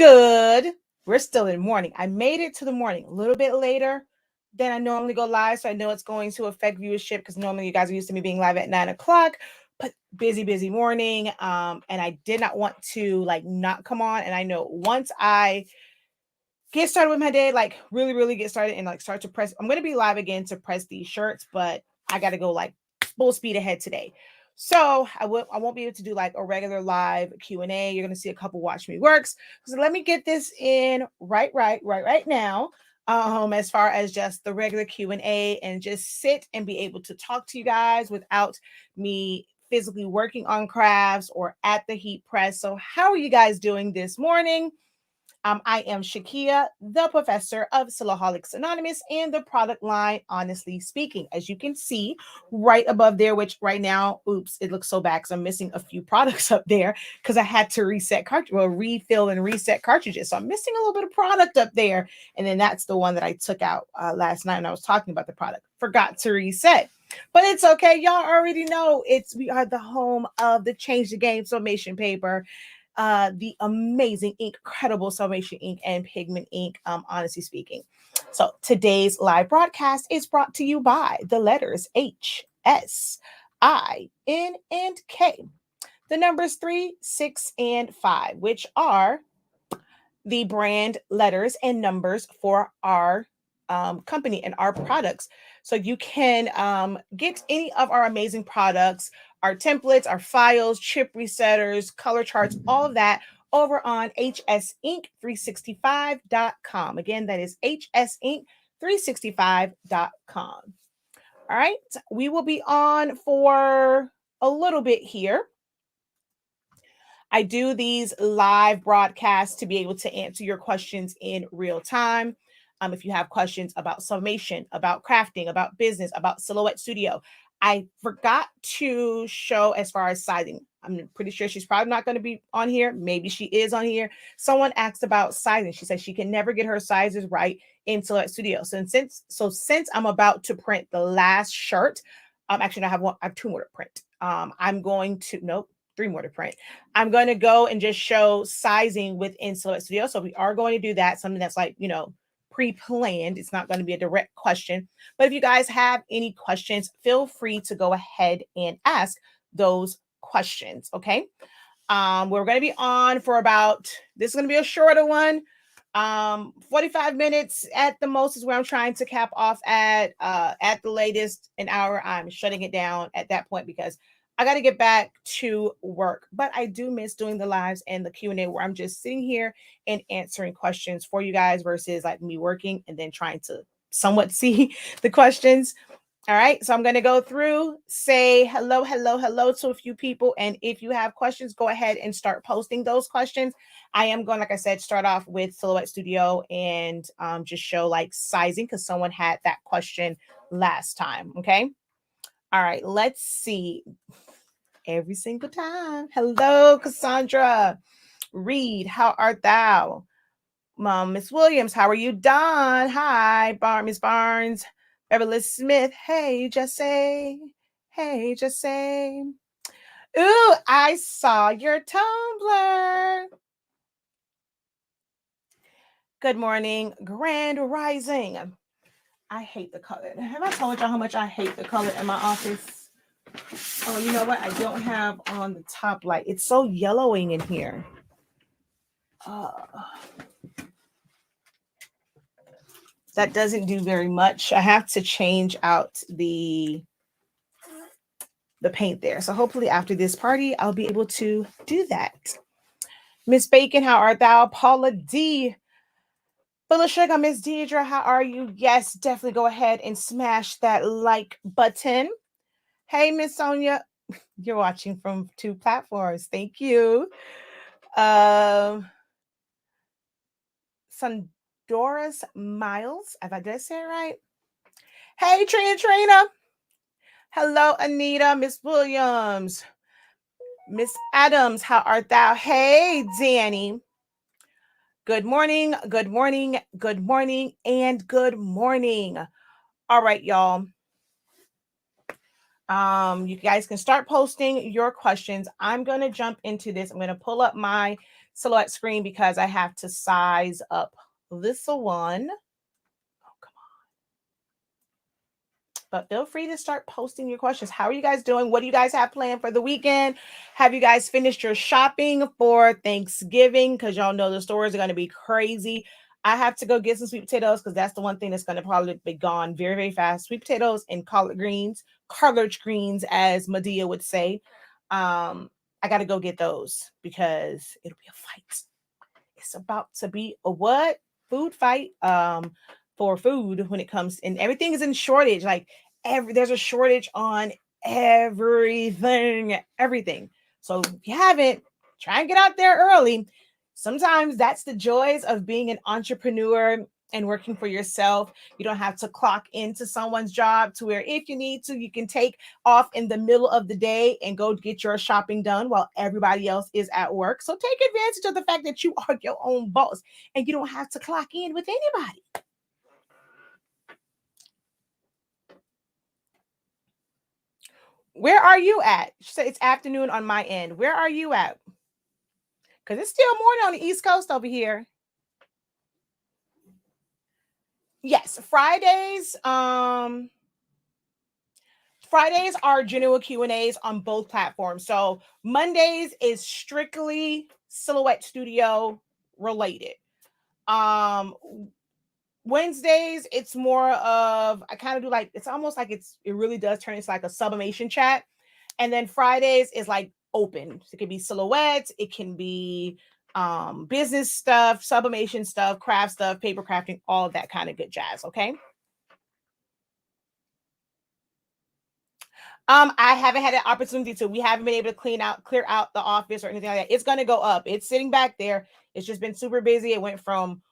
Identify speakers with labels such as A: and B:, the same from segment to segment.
A: good? We're still in morning. I made it to the morning a little bit later than I normally go live. So I know it's going to affect viewership because normally you guys are used to me being live at 9 o'clock, but busy morning. And I did not want to like not come on. And I know once I get started with my day, like really get started and like start to press, I'm going to be live again to press these shirts, but I got to go like full speed ahead today. So I won't be able to do like a regular live Q&A. You're going to see a couple watch me works. So let me get this in right now. As far as just the regular Q&A and just sit and be able to talk to you guys without me physically working on crafts or at the heat press. So how are you guys doing this morning? I am Shakia, the professor of Silaholics Anonymous and the product line, Honestly Speaking. As you can see right above there, which right now, oops, it looks so bad because I'm missing a few products up there because I had to refill and reset cartridges. So I'm missing a little bit of product up there. And then that's the one that I took out last night when I was talking about the product. Forgot to reset. But it's okay. Y'all already know we are the home of the Change the Game Summation paper. The amazing INKcredible Salvation ink and pigment ink, honestly speaking. So today's live broadcast is brought to you by the letters H, S, I, N, and K. The numbers 3, 6, and 5, which are the brand letters and numbers for our company and our products. So you can get any of our amazing products, our templates, our files, chip resetters, color charts, all of that over on hsink365.com. Again, that is hsink365.com. All right, we will be on for a little bit here. I do these live broadcasts to be able to answer your questions in real time. If you have questions about summation, about crafting, about business, about Silhouette Studio, I forgot to show as far as sizing. I'm pretty sure she's probably not going to be on here. Maybe she is on here. Someone asked about sizing. She says she can never get her sizes right in Silhouette Studio. So since I'm about to print the last shirt, actually I have 2 more to print. I'm going to, nope, 3 more to print. I'm going to go and just show sizing within Silhouette Studio. So we are going to do that, something that's like, pre-planned. It's not going to be a direct question. But if you guys have any questions, feel free to go ahead and ask those questions, okay? We're going to be on for this is going to be a shorter one. 45 minutes at the most is where I'm trying to cap off at the latest an hour. I'm shutting it down at that point because I got to get back to work, but I do miss doing the lives and the Q&A where I'm just sitting here and answering questions for you guys versus like me working and then trying to somewhat see the questions. All right, so I'm going to go through, say hello to a few people. And if you have questions, go ahead and start posting those questions. I am going, like I said, start off with Silhouette Studio and just show like sizing because someone had that question last time. Okay. All right, let's see. Every single time. Hello, Cassandra. Reed, how art thou? Miss Williams, how are you, Don? Hi, Miss Barnes. Beverly Smith, hey, Jesse. Hey, Jesse. Ooh, I saw your Tumblr. Good morning, Grand Rising. I hate the color. Have I told y'all how much I hate the color in my office? Oh, you know what? I don't have on the top light. It's so yellowing in here. That doesn't do very much. I have to change out the paint there. So hopefully after this party, I'll be able to do that. Miss Bacon, how art thou? Paula D. Full of sugar, Miss Deidre, how are you? Yes, definitely go ahead and smash that like button. Hey, Miss Sonia. You're watching from 2 platforms. Thank you. Doris Miles, if I did say it right. Hey, Trina. Hello, Anita, Miss Williams. Miss Adams, how art thou? Hey, Danny. Good morning, and good morning. All right, y'all. You guys can start posting your questions. I'm going to jump into this. I'm going to pull up my silhouette screen because I have to size up this one. But feel free to start posting your questions. How are you guys doing? What do you guys have planned for the weekend? Have you guys finished your shopping for Thanksgiving? Because y'all know the stores are going to be crazy. I have to go get some sweet potatoes because that's the one thing that's going to probably be gone very, very fast. Sweet potatoes and collard greens, as Medea would say. I got to go get those because it'll be a fight. It's about to be a what? Food fight. For food when it comes, and everything is in shortage. Like there's a shortage on everything. So if you haven't, try and get out there early. Sometimes that's the joys of being an entrepreneur and working for yourself. You don't have to clock into someone's job, to where if you need to, you can take off in the middle of the day and go get your shopping done while everybody else is at work. So take advantage of the fact that you are your own boss and you don't have to clock in with anybody. Where are you at? So it's afternoon on my end. Where are you at? Because it's still morning on the East Coast over here. Yes, Fridays. Fridays are general Q&As on both platforms. So Mondays is strictly Silhouette Studio related. Wednesdays, it's more of, I kind of do like, it's almost like it really does turn into like a sublimation chat. And then Fridays is like open. So it can be silhouettes, it can be business stuff, sublimation stuff, craft stuff, paper crafting, all of that kind of good jazz. Okay. I haven't had an opportunity to. We haven't been able to clear out the office or anything like that. It's gonna go up. It's sitting back there. It's just been super busy. It went from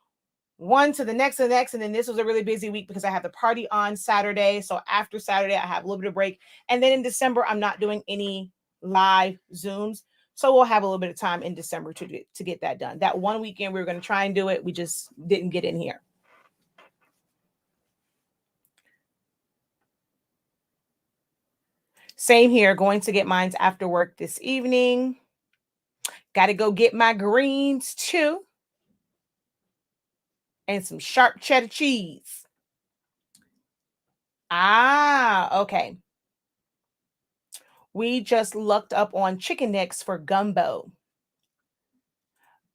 A: one to the next and then this was a really busy week because I have the party on Saturday. So after Saturday, I have a little bit of break. And then in December, I'm not doing any live Zooms. So we'll have a little bit of time in December to get that done. That one weekend, we were going to try and do it. We just didn't get in here. Same here. Going to get mine after work this evening. Got to go get my greens too. And some sharp cheddar cheese. Ah, okay. We just looked up on chicken necks for gumbo.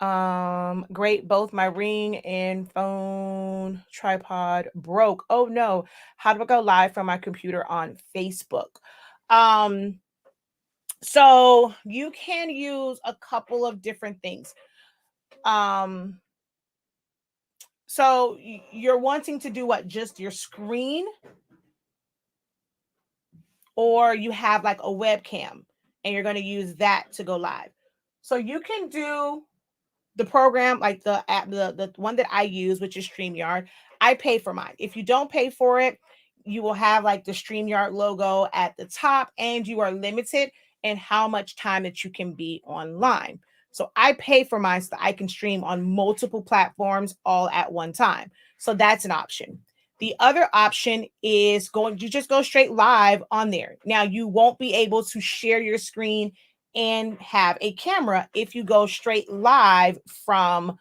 A: Great. Both my ring and phone tripod broke. Oh no. How do I go live from my computer on Facebook? So you can use a couple of different things. So you're wanting to do what? Just your screen? Or you have like a webcam and you're going to use that to go live. So you can do the program, like the app, the one that I use, which is StreamYard. I pay for mine. If you don't pay for it, you will have like the StreamYard logo at the top, and you are limited in how much time that you can be online. So I pay for mine so that I can stream on multiple platforms all at one time. So that's an option. The other option is you just go straight live on there. Now you won't be able to share your screen and have a camera if you go straight live from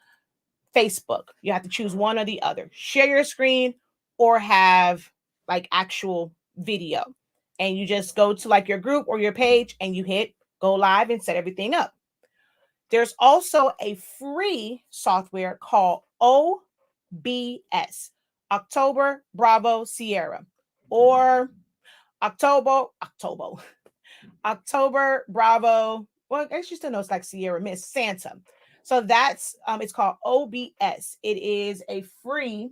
A: Facebook. You have to choose one or the other. Share your screen or have like actual video. And you just go to like your group or your page and you hit go live and set everything up. There's also a free software called OBS, October Bravo Sierra, or October Bravo. Well, I guess you still know it's like Sierra Miss Santa. So that's it's called OBS. It is a free.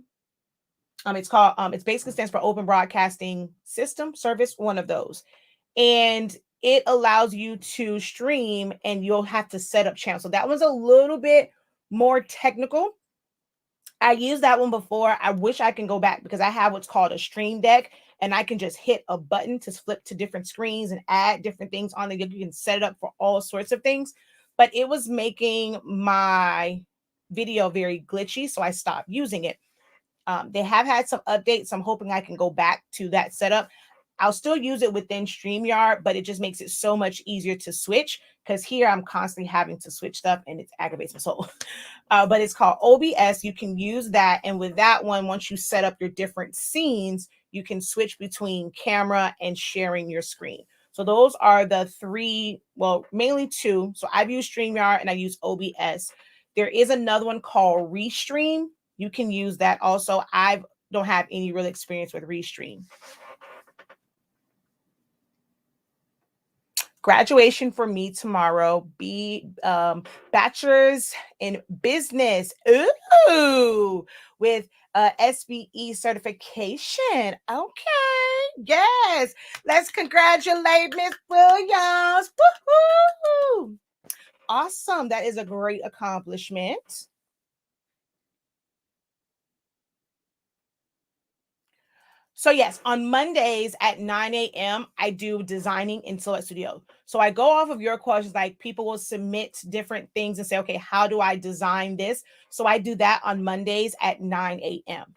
A: It's basically stands for Open Broadcasting System Service, one of those, and it allows you to stream, and you'll have to set up channels. So that one's a little bit more technical. I used that one before. I wish I can go back because I have what's called a stream deck, and I can just hit a button to flip to different screens and add different things on there. You can set it up for all sorts of things, but it was making my video very glitchy, so I stopped using it. They have had some updates. I'm hoping I can go back to that setup. I'll still use it within StreamYard, but it just makes it so much easier to switch because here I'm constantly having to switch stuff and it aggravates my soul. But it's called OBS. You can use that. And with that one, once you set up your different scenes, you can switch between camera and sharing your screen. So those are the three, well, mainly two. So I've used StreamYard and I use OBS. There is another one called Restream. You can use that also. I don't have any real experience with Restream. Graduation for me tomorrow. Bachelor's in business. Ooh, with SBE certification. Okay, yes. Let's congratulate Miss Williams. Woohoo! Awesome. That is a great accomplishment. So yes, on Mondays at 9 a.m., I do designing in Silhouette Studio. So I go off of your questions, like people will submit different things and say, okay, how do I design this? So I do that on Mondays at 9 a.m.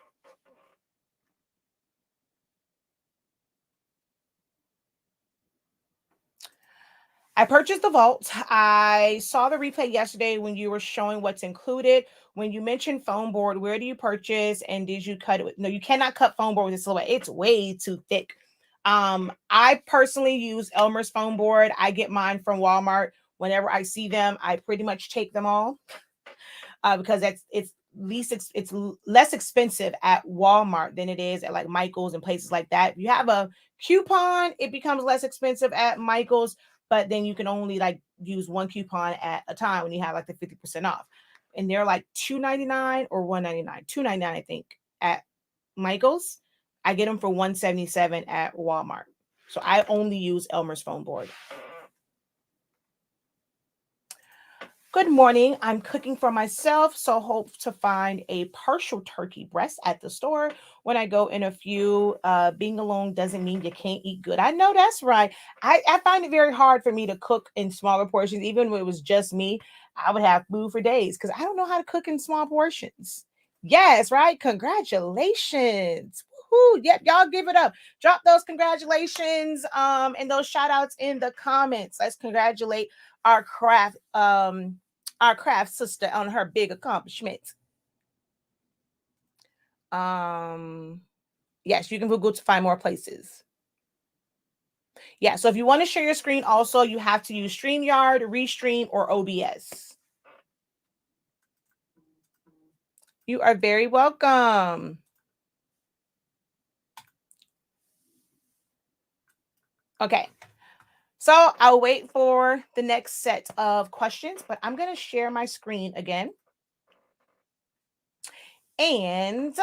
A: I purchased the vault. I saw the replay yesterday when you were showing what's included. When you mentioned foam board, where do you purchase and did you cut it with? No, you cannot cut foam board with a Silhouette. It's way too thick. I personally use Elmer's foam board. I get mine from Walmart. Whenever I see them, I pretty much take them all because it's less expensive at Walmart than it is at like Michael's and places like that. If you have a coupon, it becomes less expensive at Michael's, but then you can only like use one coupon at a time when you have like the 50% off. And they're like $2.99 or $1.99. $2.99, I think, at Michael's. I get them for $1.77 at Walmart. So I only use Elmer's foam board. Good morning. I'm cooking for myself, so hope to find a partial turkey breast at the store when I go in a few. Being alone doesn't mean you can't eat good. I know that's right. I find it very hard for me to cook in smaller portions. Even when it was just me, I would have food for days because I don't know how to cook in small portions. Yes, right. Congratulations. Woohoo. Yep, y'all give it up. Drop those congratulations and those shout outs in the comments. Let's congratulate our craft sister on her big accomplishment. Yes, you can Google to find more places. Yeah, so if you want to share your screen also, you have to use StreamYard, Restream, or OBS. You are very welcome. Okay, so I'll wait for the next set of questions, but I'm going to share my screen again. And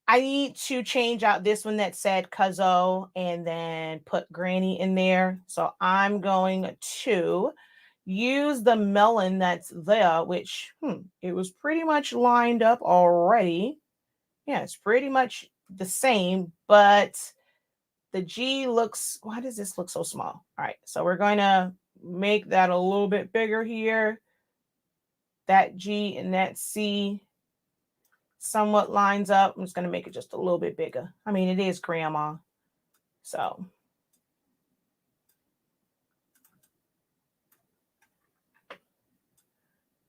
A: I need to change out this one that said Cuzzo and then put Granny in there. So I'm going to use the melon that's there, which it was pretty much lined up already. Yeah, it's pretty much the same, but the G looks, why does this look so small? All right, so we're going to make that a little bit bigger here. That G and that C somewhat lines up. I'm just going to make it just a little bit bigger. I mean, it is grandma. So.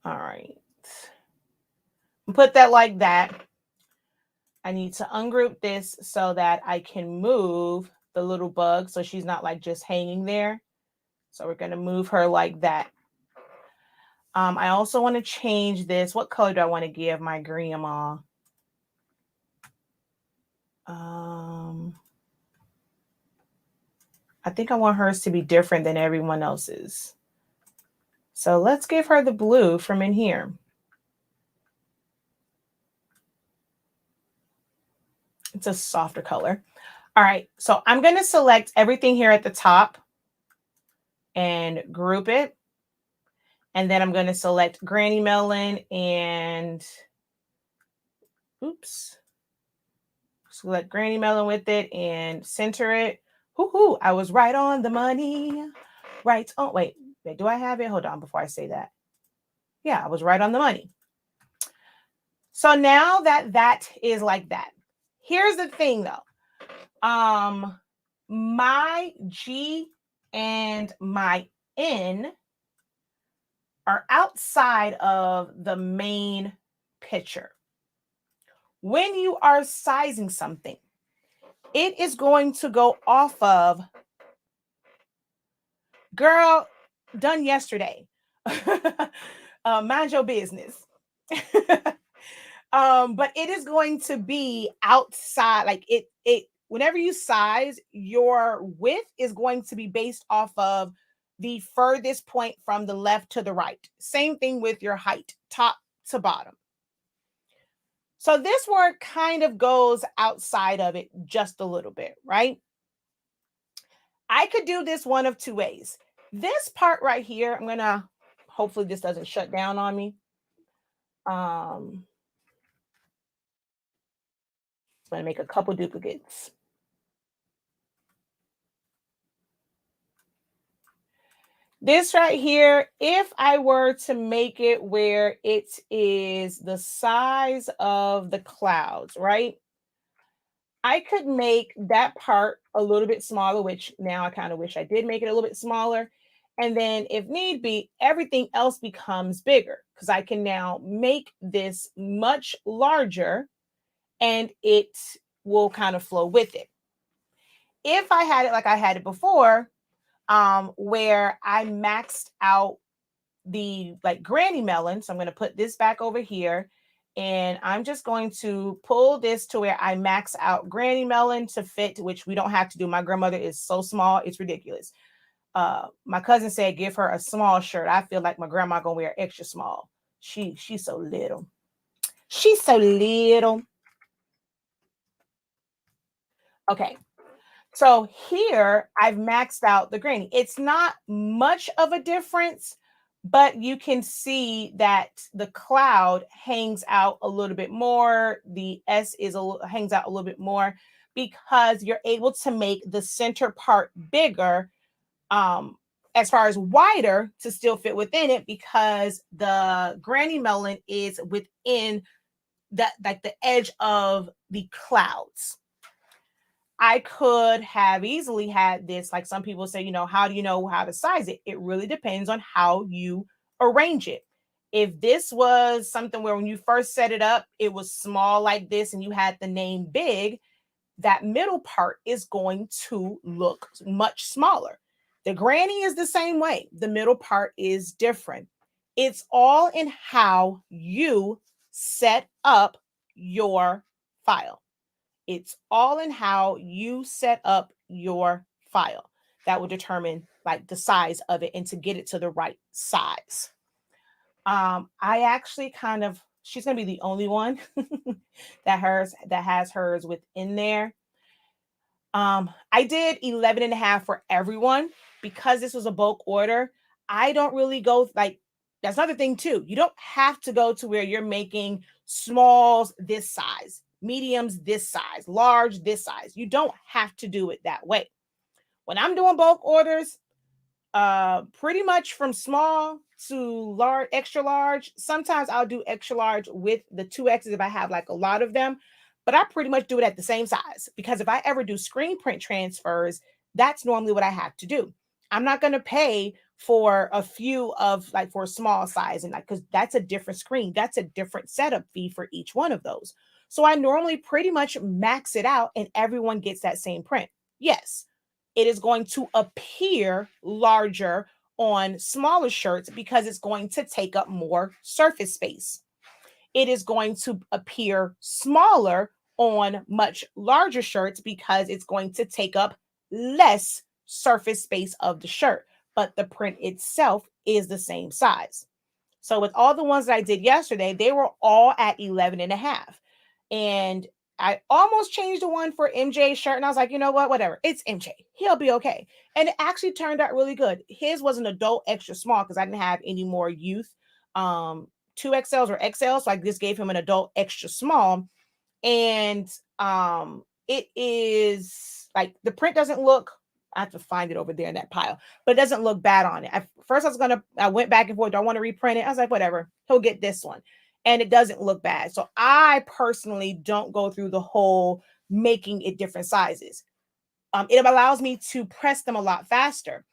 A: All right. Put that like that. I need to ungroup this so that I can move the little bug so she's not like just hanging there. So we're going to move her like that. I also want to change this. What color do I want to give my grandma? I think I want hers to be different than everyone else's. So let's give her the blue from in here. It's a softer color. All right, so I'm going to select everything here at the top and group it. And then I'm going to select Granny Melon and select Granny Melon with it and center it. Hoo-hoo, I was right on the money. Right on, wait, do I have it? Hold on before I say that. Yeah, I was right on the money. So now that is like that. Here's the thing though. my G and my N are outside of the main picture. When you are sizing something, it is going to go off of, girl, done yesterday. Mind your business. But it is going to be outside, like it whenever you size, your width is going to be based off of the furthest point from the left to the right. Same thing with your height, top to bottom. So this word kind of goes outside of it just a little bit, right? I could do this one of two ways. This part right here, I'm gonna, hopefully this doesn't shut down on me. I'm gonna make a couple duplicates. This right here, if I were to make it where it is the size of the clouds, right? I could make that part a little bit smaller, which now I kind of wish I did make it a little bit smaller. And then if need be, everything else becomes bigger because I can now make this much larger and it will kind of flow with it. If I had it like I had it before, where I maxed out the like granny melon. So I'm going to put this back over here and I'm just going to pull this to where I max out granny melon to fit, which we don't have to do. My grandmother is so small, it's ridiculous. My cousin said give her a small shirt. I feel like my grandma gonna wear extra small. She's so little. She's so little. Okay. So here I've maxed out the granny. It's not much of a difference, but you can see that the cloud hangs out a little bit more. The S is hangs out a little bit more because you're able to make the center part bigger, as far as wider to still fit within it because the granny melon is within that, like the edge of the clouds. I could have easily had this, like some people say, how do you know how to size it? It really depends on how you arrange it. If this was something where when you first set it up, it was small like this and you had the name big, that middle part is going to look much smaller. The granny is the same way. The middle part is different. It's all in how you set up your file. It's all in how you set up your file that will determine like the size of it and to get it to the right size. I actually kind of, she's gonna be the only one that has hers within there. I did 11 and a half for everyone because this was a bulk order. I don't really go like, that's another thing too. You don't have to go to where you're making smalls this size, mediums this size, large this size. You don't have to do it that way. When I'm doing bulk orders, pretty much from small to large, extra large. Sometimes I'll do extra large with the 2X's if I have like a lot of them, but I pretty much do it at the same size because if I ever do screen print transfers, that's normally what I have to do. I'm not going to pay for a few of like for a small size and like because that's a different screen, that's a different setup fee for each one of those. So I normally pretty much max it out and everyone gets that same print. Yes, it is going to appear larger on smaller shirts because it's going to take up more surface space. It is going to appear smaller on much larger shirts because it's going to take up less surface space of the shirt, but the print itself is the same size. So with all the ones that I did yesterday, they were all at 11 and a half. And I almost changed the one for MJ's shirt. And I was like, you know what? Whatever. It's MJ. He'll be okay. And it actually turned out really good. His was an adult extra small because I didn't have any more youth 2XLs or XLs. So I just gave him an adult extra small. And it is like the print doesn't look, I have to find it over there in that pile, but it doesn't look bad on it. At first I went back and forth. Do I want to reprint it? I was like, whatever, he'll get this one. And it doesn't look bad. So I personally don't go through the whole making it different sizes. it allows me to press them a lot faster.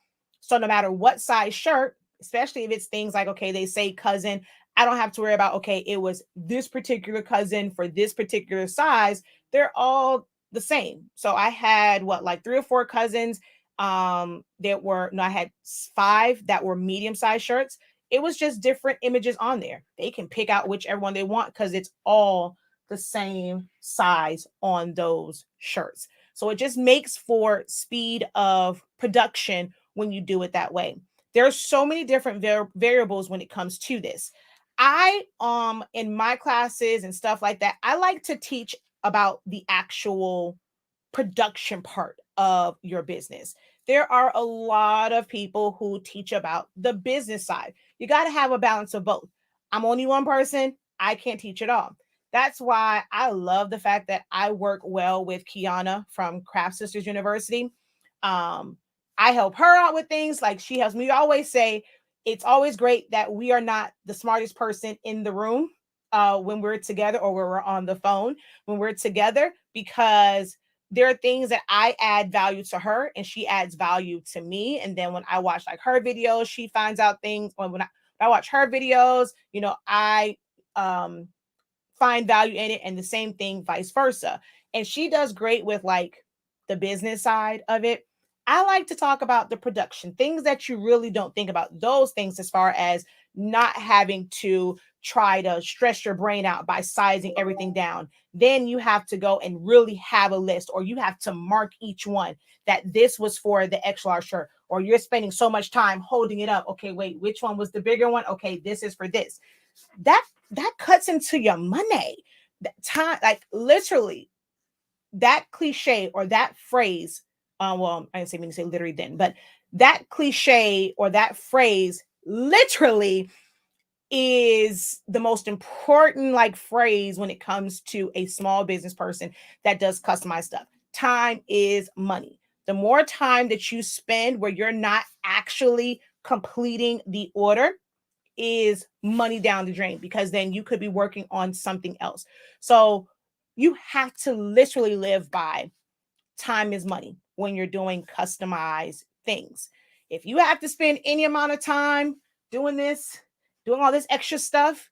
A: So no matter what size shirt, especially if it's things like, okay, they say cousin, I don't have to worry about, okay, it was this particular cousin for this particular size. They're all the same. So I had like 3 or 4 cousins that were, no, I had 5 that were medium sized shirts. It was just different images on there. They can pick out whichever one they want because it's all the same size on those shirts. So it just makes for speed of production when you do it that way. There's so many different variables when it comes to this. I in my classes and stuff like that, I like to teach about the actual production part of your business. There are a lot of people who teach about the business side. You got to have a balance of both. I'm only one person. I can't teach it all. That's why I love the fact that I work well with Kiana from Craft Sisters University. I help her out with things like she helps me. Always say it's always great that we are not the smartest person in the room when we're together or when we're on the phone when we're together, because there are things that I add value to her and she adds value to me. And then when I watch like her videos, she finds out things. Or when I watch her videos, I find value in it, and the same thing vice versa. And she does great with like the business side of it. I like to talk about the production, things that you really don't think about, those things as far as not having to try to stress your brain out by sizing everything down. Then you have to go and really have a list, or you have to mark each one that this was for the extra large shirt, or you're spending so much time holding it up. Okay, wait, which one was the bigger one? Okay, this is for this. That cuts into your money. That time, like literally, that cliche or that phrase. Well, I didn't mean to say literally then, but that cliche or that phrase literally is the most important like phrase when it comes to a small business person that does customized stuff. Time is money. The more time that you spend where you're not actually completing the order is money down the drain, because then you could be working on something else. So you have to literally live by time is money when you're doing customized things. If you have to spend any amount of time doing this, doing all this extra stuff,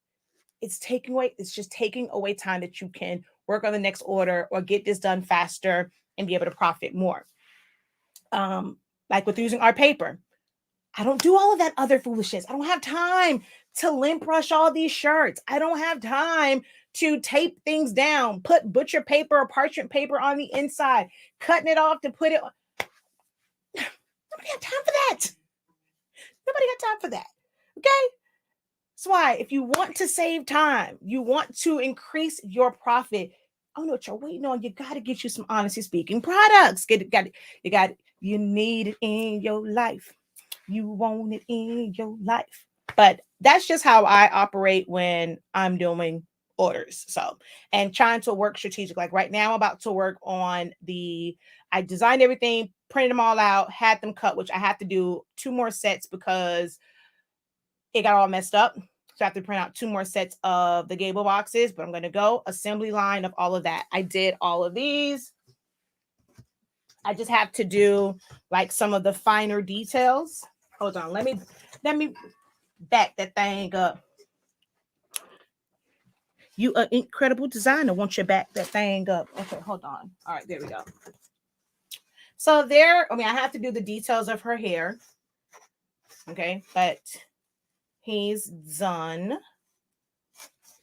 A: it's just taking away time that you can work on the next order or get this done faster and be able to profit more. Like with using our paper, I don't do all of that other foolishness. I don't have time to lint brush all these shirts. I don't have time to tape things down, put butcher paper or parchment paper on the inside, cutting it off to put it on. Nobody got time for that. Nobody got time for that. Okay? That's why if you want to save time, you want to increase your profit, I don't know what you're waiting on. You got to get you some Honesty Speaking products. You need it in your life. You want it in your life. But that's just how I operate when I'm doing orders. So, and trying to work strategic. Like right now, I'm about to work on I designed everything, printed them all out, had them cut, which I have to do 2 more sets because it got all messed up. So I have to print out 2 more sets of the gable boxes, but I'm going to go assembly line of all of that. I did all of these. I just have to do like some of the finer details. Hold on. Let me back that thing up. You an incredible designer. Won't you back that thing up? Okay, hold on. All right, there we go. So I have to do the details of her hair. Okay, but he's done.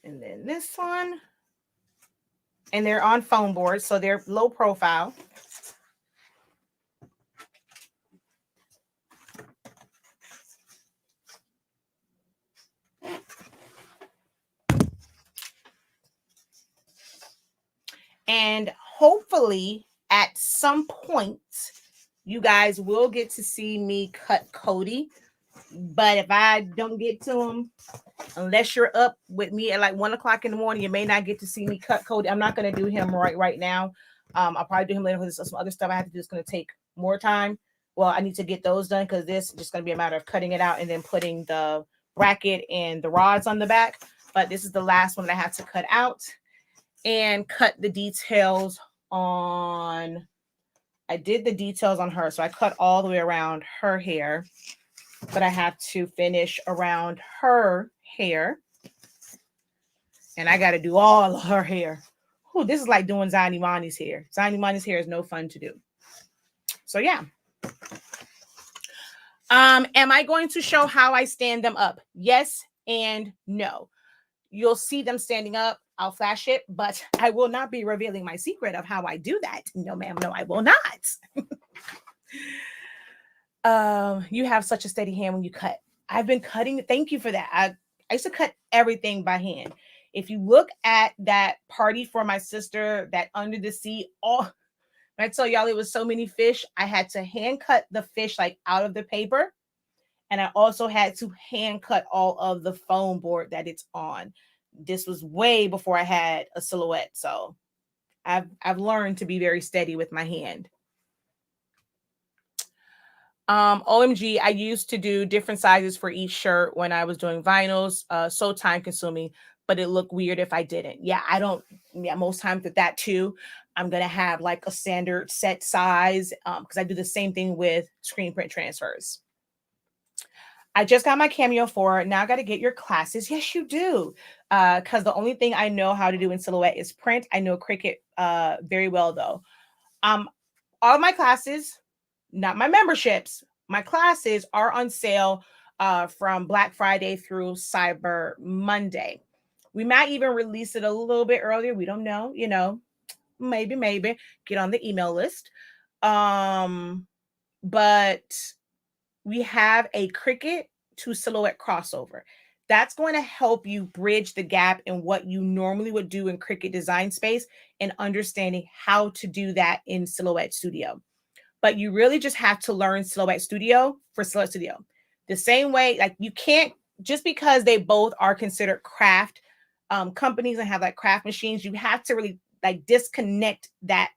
A: And then this one. And they're on foam boards, so they're low profile. And hopefully at some point, you guys will get to see me cut Cody. But if I don't get to him, unless you're up with me at like 1 o'clock in the morning, you may not get to see me cut Cody. I'm not going to do him right now. I'll probably do him later because some other stuff I have to do is going to take more time. Well, I need to get those done because this is just going to be a matter of cutting it out and then putting the bracket and the rods on the back. But this is the last one that I have to cut out and cut the details on I did the details on her. So I cut all the way around her hair, but I have to finish around her hair. And I got to do all of her hair. Ooh, this is like doing Zani Mani's hair. Zani Mani's hair is no fun to do. So yeah. Am I going to show how I stand them up? Yes and no. You'll see them standing up. I'll flash it, but I will not be revealing my secret of how I do that. No, ma'am. No, I will not. You have such a steady hand when you cut. I've been cutting. Thank you for that. I used to cut everything by hand. If you look at that party for my sister, that under the sea, when I tell y'all it was so many fish, I had to hand cut the fish like out of the paper. And I also had to hand cut all of the foam board that it's on. This was way before I had a silhouette. So I've learned to be very steady with my hand. OMG, I used to do different sizes for each shirt when I was doing vinyls. So time consuming, but it looked weird if I didn't. Yeah, most times with that too, I'm going to have like a standard set size because I do the same thing with screen print transfers. I just got my Cameo 4. Now I got to get your classes. Yes, you do. Because the only thing I know how to do in Silhouette is print. I know Cricut very well, though. All of my classes, not my memberships, my classes are on sale from Black Friday through Cyber Monday. We might even release it a little bit earlier. We don't know, maybe get on the email list. But we have a Cricut to Silhouette crossover. That's going to help you bridge the gap in what you normally would do in Cricut Design Space and understanding how to do that in Silhouette Studio. But you really just have to learn Silhouette Studio for Silhouette Studio. The same way, like you can't, just because they both are considered craft companies and have like craft machines, you have to really like disconnect that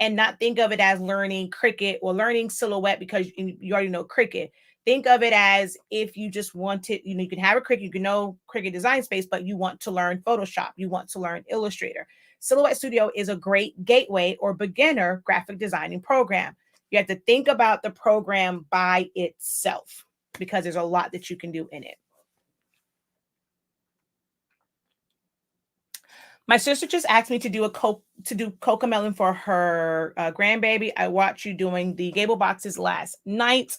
A: and not think of it as learning Cricut or learning Silhouette because you already know Cricut. Think of it as if you just wanted, you can have a Cricut, you can know Cricut Design Space, but you want to learn Photoshop, you want to learn Illustrator. Silhouette Studio is a great gateway or beginner graphic designing program. You have to think about the program by itself because there's a lot that you can do in it. My sister just asked me to do Cocomelon for her grandbaby. I watched you doing the Gable boxes last night.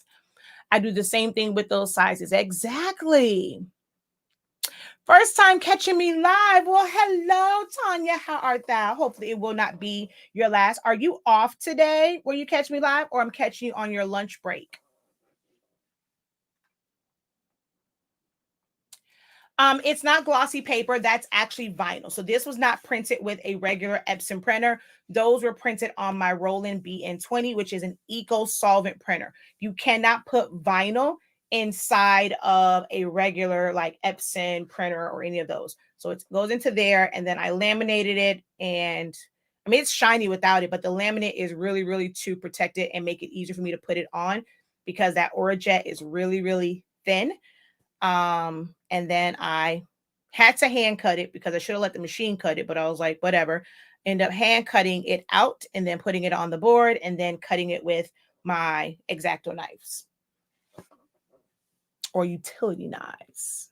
A: I do the same thing with those sizes. Exactly. First time catching me live. Well, hello, Tanya. How art thou? Hopefully it will not be your last. Are you off today where you catch me live, or I'm catching you on your lunch break? It's not glossy paper. That's actually vinyl. So this was not printed with a regular Epson printer. Those were printed on my Roland BN20, which is an eco solvent printer. You cannot put vinyl inside of a regular like Epson printer or any of those. So it goes into there, and then I laminated it, and I mean, it's shiny without it, but the laminate is really, really to protect it and make it easier for me to put it on because that Orajet is really, really thin. And then I had to hand cut it because I should have let the machine cut it, but I was like, whatever. End up hand cutting it out and then putting it on the board and then cutting it with my X-Acto knives or utility knives.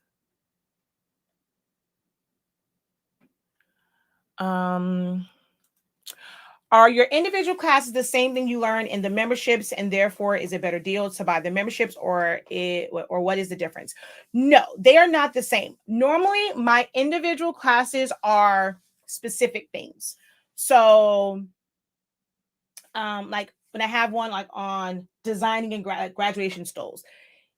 A: Are your individual classes the same thing you learn in the memberships, and therefore is it better deal to buy the memberships, or what is the difference? No, they are not the same. Normally, my individual classes are specific things. So, like when I have one like on designing and graduation stoles,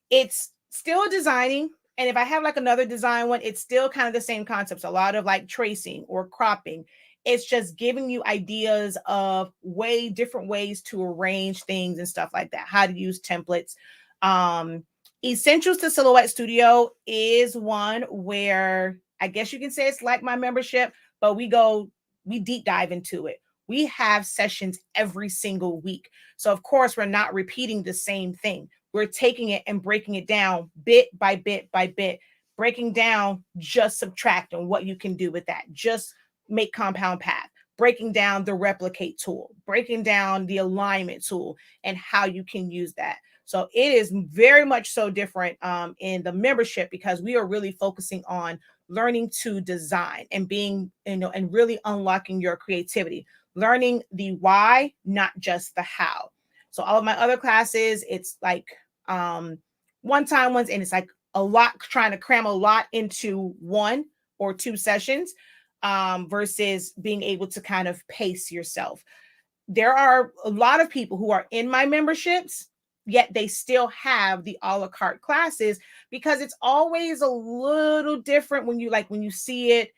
A: it's still designing. And if I have like another design one, it's still kind of the same concepts. A lot of like tracing or cropping. It's just giving you ideas of different ways to arrange things and stuff like that. How to use templates. Essentials to Silhouette Studio is one where I guess you can say it's like my membership, but we deep dive into it. We have sessions every single week. So of course, we're not repeating the same thing. We're taking it and breaking it down bit by bit by bit, breaking down just subtract and what you can do with that. Just make compound path. breaking down the replicate tool, breaking down the alignment tool, and how you can use that. So it is very much so different in the membership, because we are really focusing on learning to design and being, and really unlocking your creativity, learning the why, not just the how. So all of my other classes, it's like one-time ones, and it's like a lot, trying to cram a lot into 1 or 2 sessions versus being able to kind of pace yourself. There are a lot of people who are in my memberships, yet they still have the a la carte classes, because it's always a little different when you see it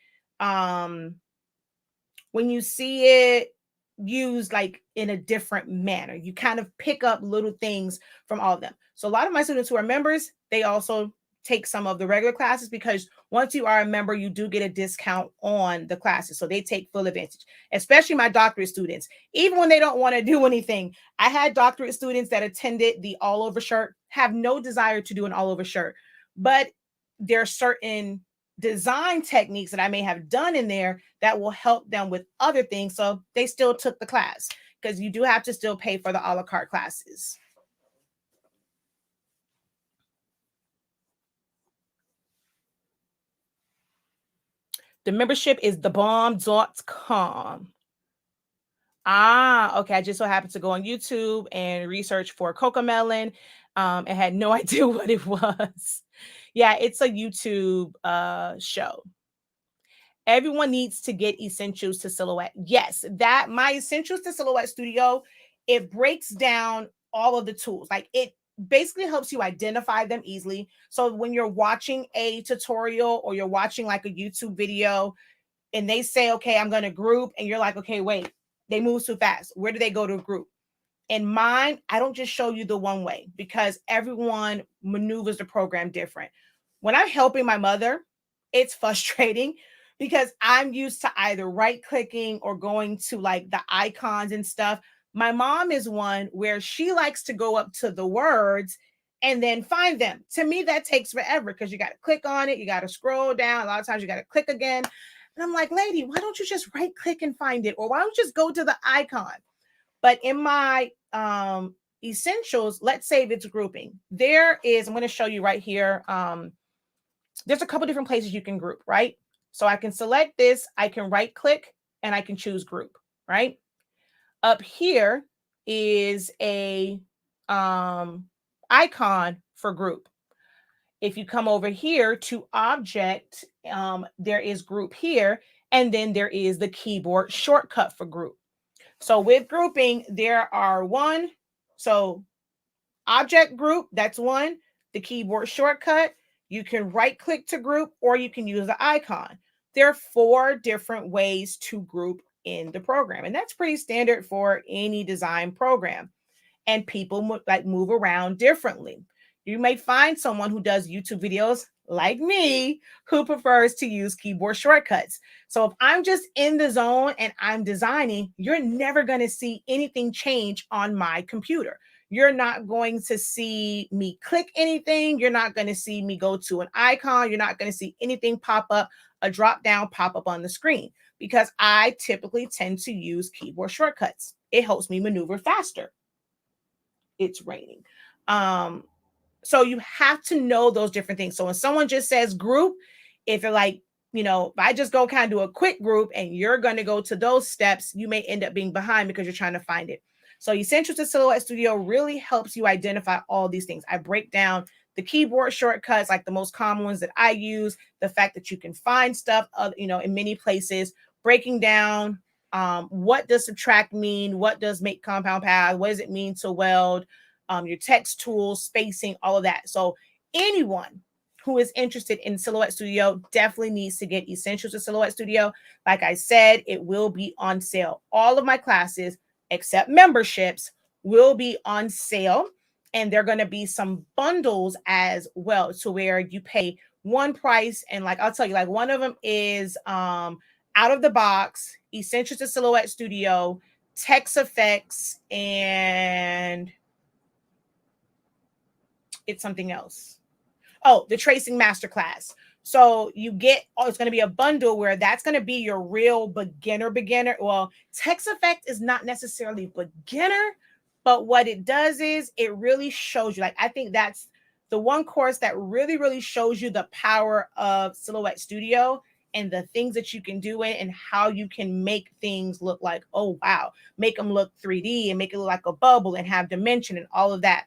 A: when you see it used like in a different manner. You kind of pick up little things from all of them. So a lot of my students who are members, they also take some of the regular classes, because once you are a member, you do get a discount on the classes. So they take full advantage, especially my doctorate students. Even when they don't want to do anything, I had doctorate students that attended the all over shirt, have no desire to do an all over shirt, but there are certain design techniques that I may have done in there that will help them with other things. So they still took the class, because you do have to still pay for the a la carte classes. The membership is thebomb.com. Okay. I just so happened to go on YouTube and research for Cocomelon and had no idea what it was. Yeah, it's a YouTube show. Everyone needs to get Essentials to Silhouette. Yes, that my Essentials to Silhouette Studio, it breaks down all of the tools. Like, it basically helps you identify them easily. So when you're watching a tutorial or you're watching like a YouTube video and they say, okay, I'm going to group, and you're like, okay, wait, they move too fast. Where do they go to group? In mine, I don't just show you the one way, because everyone maneuvers the program different. When I'm helping my mother, it's frustrating because I'm used to either right clicking or going to like the icons and stuff. My mom is one where she likes to go up to the words and then find them. To me, that takes forever, because you got to click on it, you got to scroll down. A lot of times you got to click again. And I'm like, lady, why don't you just right click and find it? Or why don't you just go to the icon? But in my essentials, let's say it's grouping. There is, I'm going to show you right here. There's a couple different places you can group, right? So I can select this, I can right click, and I can choose group, right? Up here is a icon for group. If you come over here to object, there is group here, and then there is the keyboard shortcut for group. So with grouping, there are one. So object group, that's one. The keyboard shortcut, you can right click to group, or you can use the icon. There are 4 different ways to group in the program. And that's pretty standard for any design program. And people move around differently. You may find someone who does YouTube videos like me who prefers to use keyboard shortcuts. So if I'm just in the zone and I'm designing, you're never going to see anything change on my computer. You're not going to see me click anything. You're not going to see me go to an icon. You're not going to see anything pop up, a drop down pop up on the screen, because I typically tend to use keyboard shortcuts. It helps me maneuver faster. It's raining. So you have to know those different things. So when someone just says group, if you're like, if I just go kind of do a quick group and you're going to go to those steps, you may end up being behind because you're trying to find it. So Essentials to Silhouette Studio really helps you identify all these things. I break down the keyboard shortcuts, like the most common ones that I use, the fact that you can find stuff, in many places, breaking down what does subtract mean, what does make compound paths, what does it mean to weld, your text tools, spacing, all of that. So anyone who is interested in Silhouette Studio definitely needs to get Essentials to Silhouette Studio. Like I said, it will be on sale. All of my classes, except memberships, will be on sale. And there are going to be some bundles as well, to where you pay one price. And like, I'll tell you, like, one of them is out of the box, Essentials to Silhouette Studio, text effects, and it's something else. Oh, the tracing masterclass. So you get, oh, it's going to be a bundle where that's going to be your real beginner. Well, text effect is not necessarily beginner, but what it does is it really shows you, like, I think that's the one course that really, really shows you the power of Silhouette Studio and the things that you can do it and how you can make things look like, oh, wow, make them look 3D and make it look like a bubble and have dimension and all of that.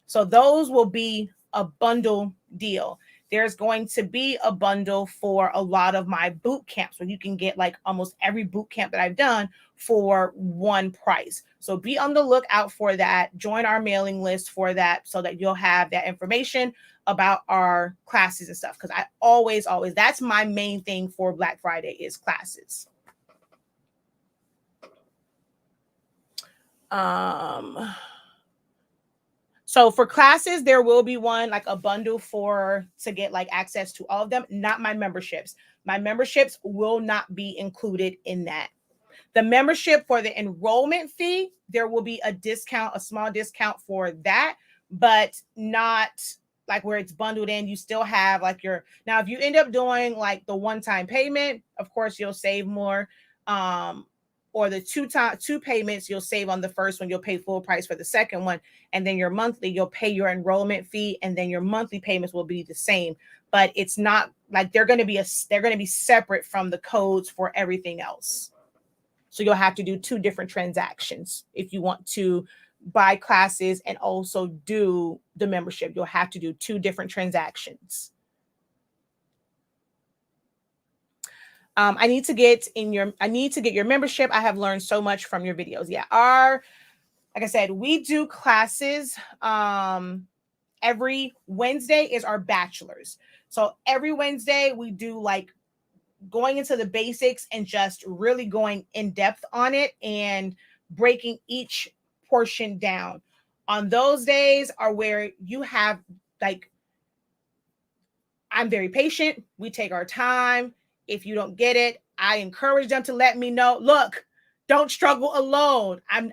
A: So those will be a bundle deal. There's going to be a bundle for a lot of my boot camps where you can get like almost every boot camp that I've done for one price. So be on the lookout for that. Join our mailing list for that so that you'll have that information about our classes and stuff. Because I always, that's my main thing for Black Friday is classes. So for classes, there will be one, like a bundle to get like access to all of them, not my memberships. My memberships will not be included in that. The membership for the enrollment fee, there will be a discount, a small discount for that, but not like where it's bundled in. You still have like now if you end up doing like the one-time payment, of course you'll save more. Or the two payments, you'll save on the first one, you'll pay full price for the second one, and then your monthly, you'll pay your enrollment fee, and then your monthly payments will be the same. But it's not like they're going to be separate from the codes for everything else. So you'll have to do two different transactions if you want to buy classes and also do the membership. You'll have to do two different transactions. I need to get your membership. I have learned so much from your videos. Yeah, like I said, we do classes. Every Wednesday is our bachelor's. So every Wednesday we do like going into the basics and just really going in depth on it and breaking each portion down. On those days are where you have like, I'm very patient. We take our time. If you don't get it, I encourage them to let me know. Look, don't struggle alone. I'm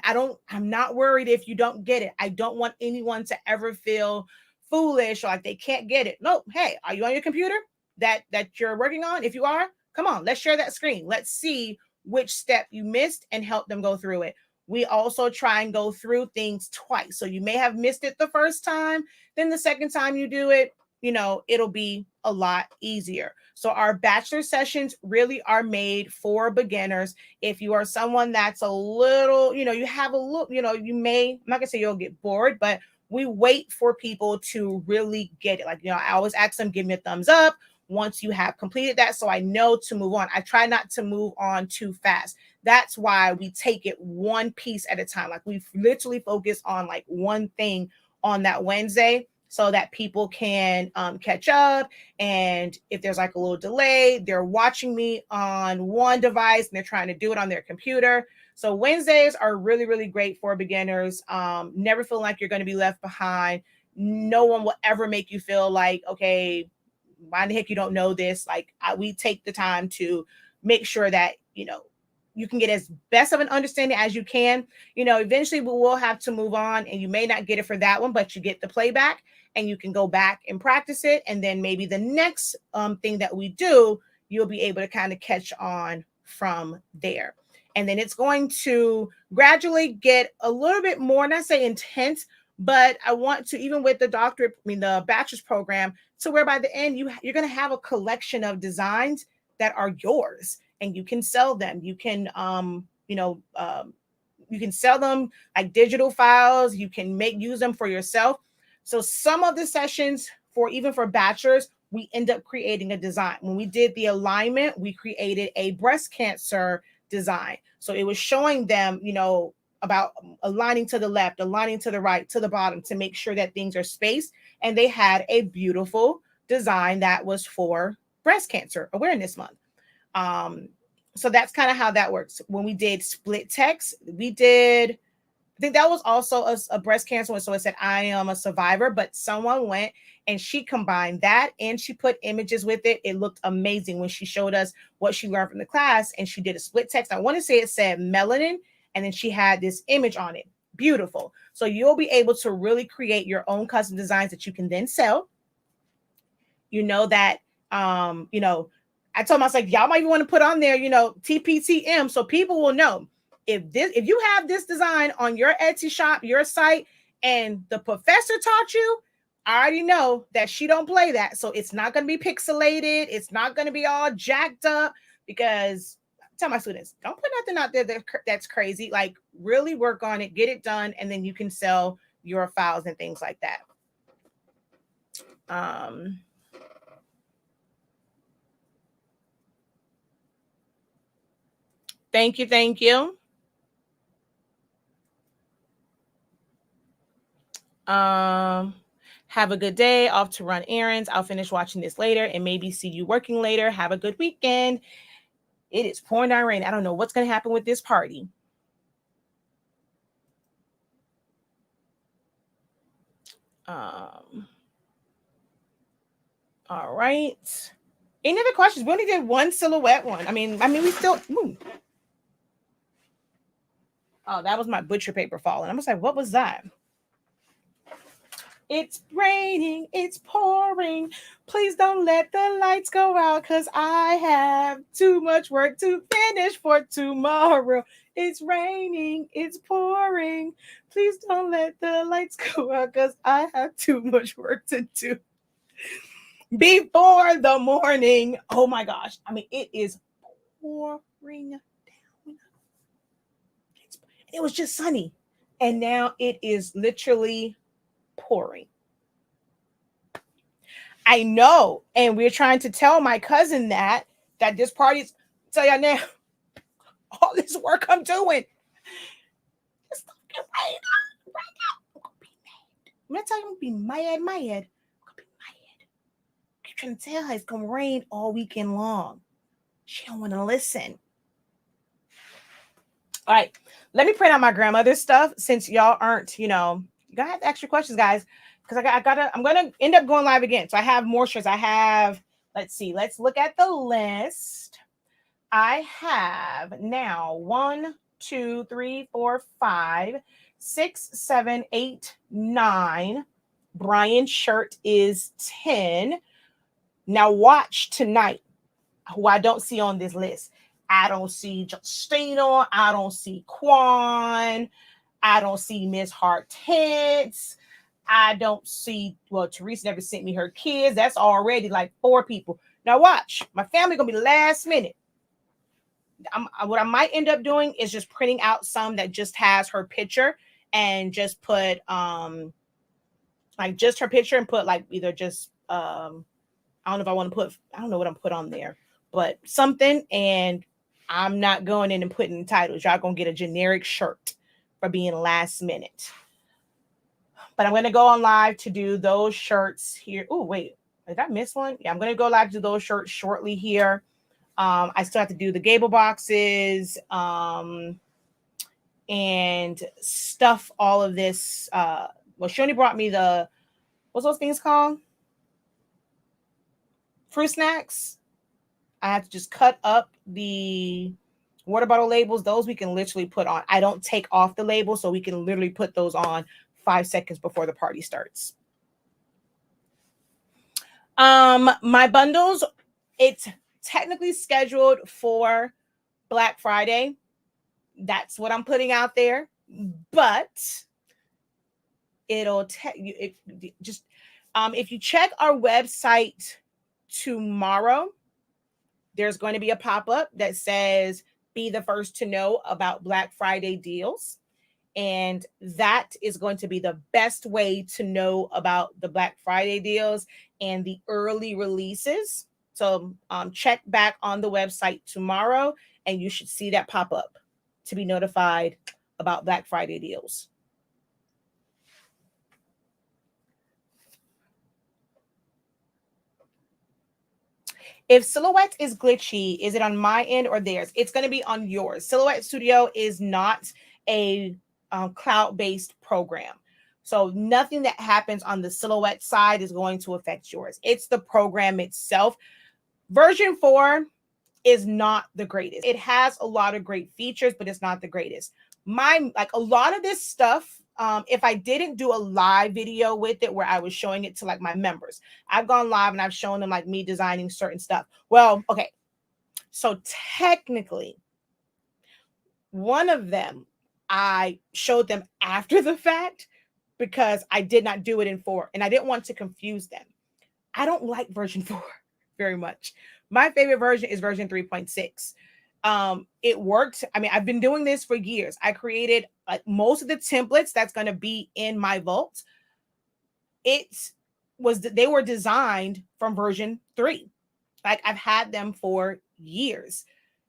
A: not worried if you don't get it. I don't want anyone to ever feel foolish or like they can't get it. No, hey, are you on your computer that you're working on? If you are, come on, let's share that screen. Let's see which step you missed and help them go through it. We also try and go through things twice. So you may have missed it the first time, then the second time you do it, it'll be a lot easier. So our bachelor sessions really are made for beginners. If you are someone that's a little, you have a little, you may, I'm not gonna say you'll get bored, but we wait for people to really get it. Like, I always ask them, give me a thumbs up once you have completed that so I know to move on. I try not to move on too fast. That's why we take it one piece at a time. Like we literally focus on like one thing on that Wednesday so that people can catch up. And if there's like a little delay, they're watching me on one device and they're trying to do it on their computer. So Wednesdays are really, really great for beginners. Never feel like you're going to be left behind. No one will ever make you feel like, okay, why the heck you don't know this? Like we take the time to make sure that, you can get as best of an understanding as you can. Eventually we will have to move on and you may not get it for that one, but you get the playback and you can go back and practice it. And then maybe the next thing that we do, you'll be able to kind of catch on from there. And then it's going to gradually get a little bit more, not say intense, but I want to, even with the the bachelor's program, to where by the end, you're going to have a collection of designs that are yours and you can sell them. You can, you can sell them like digital files. You can use them for yourself. So some of the sessions even for bachelors, we end up creating a design. When we did the alignment, we created a breast cancer design. So it was showing them, about aligning to the left, aligning to the right, to the bottom to make sure that things are spaced. And they had a beautiful design that was for Breast Cancer Awareness Month. So that's kind of how that works. When we did split text, I think that was also a breast cancer one. So it said, I am a survivor, but someone went and she combined that and she put images with it. It looked amazing when she showed us what she learned from the class and she did a split text. I want to say it said melanin and then she had this image on it. Beautiful. So you'll be able to really create your own custom designs that you can then sell. You know that You know, I told myself, y'all might even want to put on there, you know, TPTM, so people will know if you have this design on your Etsy shop, your site, and the professor taught you, I already know that she don't play that. So it's not going to be pixelated. It's not going to be all jacked up, because I tell my students, don't put nothing out there that's crazy. Like, really work on it, get it done, and then you can sell your files and things like that. Thank you. Thank you. Have a good day. Off to run errands. I'll finish watching this later and maybe see you working later. Have a good weekend. It is pouring down rain. I don't know what's going to happen with this party. All right. Any other questions? We only did one silhouette one. I mean, we still. Ooh. Oh, that was my butcher paper falling. I was like, what was that? It's raining, it's pouring. Please don't let the lights go out, because I have too much work to finish for tomorrow. It's raining, it's pouring. Please don't let the lights go out, because I have too much work to do before the morning. Oh my gosh. I mean, it is pouring down. It was just sunny, and now it is literally pouring. I know. And we're trying to tell my cousin that this party's, tell y'all now, all this work I'm doing, it's gonna get rain right now. I'm gonna be mad. I'm not telling you I'm gonna be mad. I'm gonna be mad. I keep trying to tell her it's gonna rain all weekend long. She don't want to listen. All right, let me print out my grandmother's stuff, since y'all aren't, you know, you gotta have extra questions, guys, because I'm gonna end up going live again. So I have more shirts. I have, let's see, let's look at the list. I have now 1, 2, 3, 4, 5, 6, 7, 8, 9. Brian's shirt is 10. Now watch tonight, who I don't see on this list. I don't see Justina. I don't see Quan. I don't see Miss Hortense. I don't see, well, Teresa never sent me her kids. That's already like 4 people. Now watch. My family going to be last minute. What I might end up doing is just printing out some that just has her picture, and just put like just her picture, and put like either just I don't know if I want to put, I don't know what I'm put on there, but something. And I'm not going in and putting titles. Y'all gonna get a generic shirt for being last minute. But I'm gonna go on live to do those shirts here. Oh, wait, did I miss one? Yeah, I'm gonna go live to do those shirts shortly here. I still have to do the gable boxes, and stuff all of this. Well, she only brought me the, what's those things called? Fruit snacks. I have to just cut up the water bottle labels. Those we can literally put on. I don't take off the label, so we can literally put those on 5 seconds before the party starts. My bundles, it's technically scheduled for Black Friday. That's what I'm putting out there, but it'll if you check our website tomorrow, there's going to be a pop-up that says be the first to know about Black Friday deals. And that is going to be the best way to know about the Black Friday deals and the early releases. So check back on the website tomorrow, and you should see that pop up to be notified about Black Friday deals. If Silhouette is glitchy, is it on my end or theirs? It's going to be on yours. Silhouette Studio is not a cloud-based program. So nothing that happens on the Silhouette side is going to affect yours. It's the program itself. Version 4 is not the greatest. It has a lot of great features, but it's not the greatest. like a lot of this stuff, if I didn't do a live video with it where I was showing it to like my members, I've gone live and I've shown them like me designing certain stuff. Well, okay. So technically, one of them I showed them after the fact because I did not do it in 4 and I didn't want to confuse them. I don't like version 4 very much. My favorite version is version 3.6. It worked. I mean, I've been doing this for years. I created like most of the templates that's going to be in my vault. They were designed from version 3. Like I've had them for years.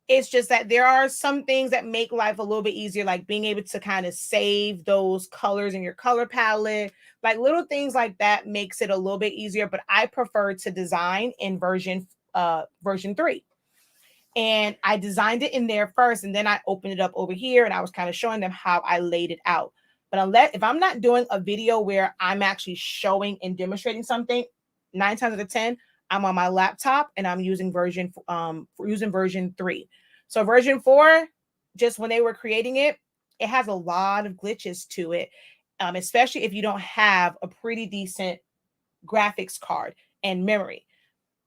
A: It's just that there are some things that make life a little bit easier, like being able to kind of save those colors in your color palette, like little things like that makes it a little bit easier. But I prefer to design in version 3. And I designed it in there first, and then I opened it up over here, and I was kind of showing them how I laid it out. But if I'm not doing a video where I'm actually showing and demonstrating something, 9 times out of 10, I'm on my laptop and I'm using version 3. So version 4, just when they were creating it, it has a lot of glitches to it, especially if you don't have a pretty decent graphics card and memory.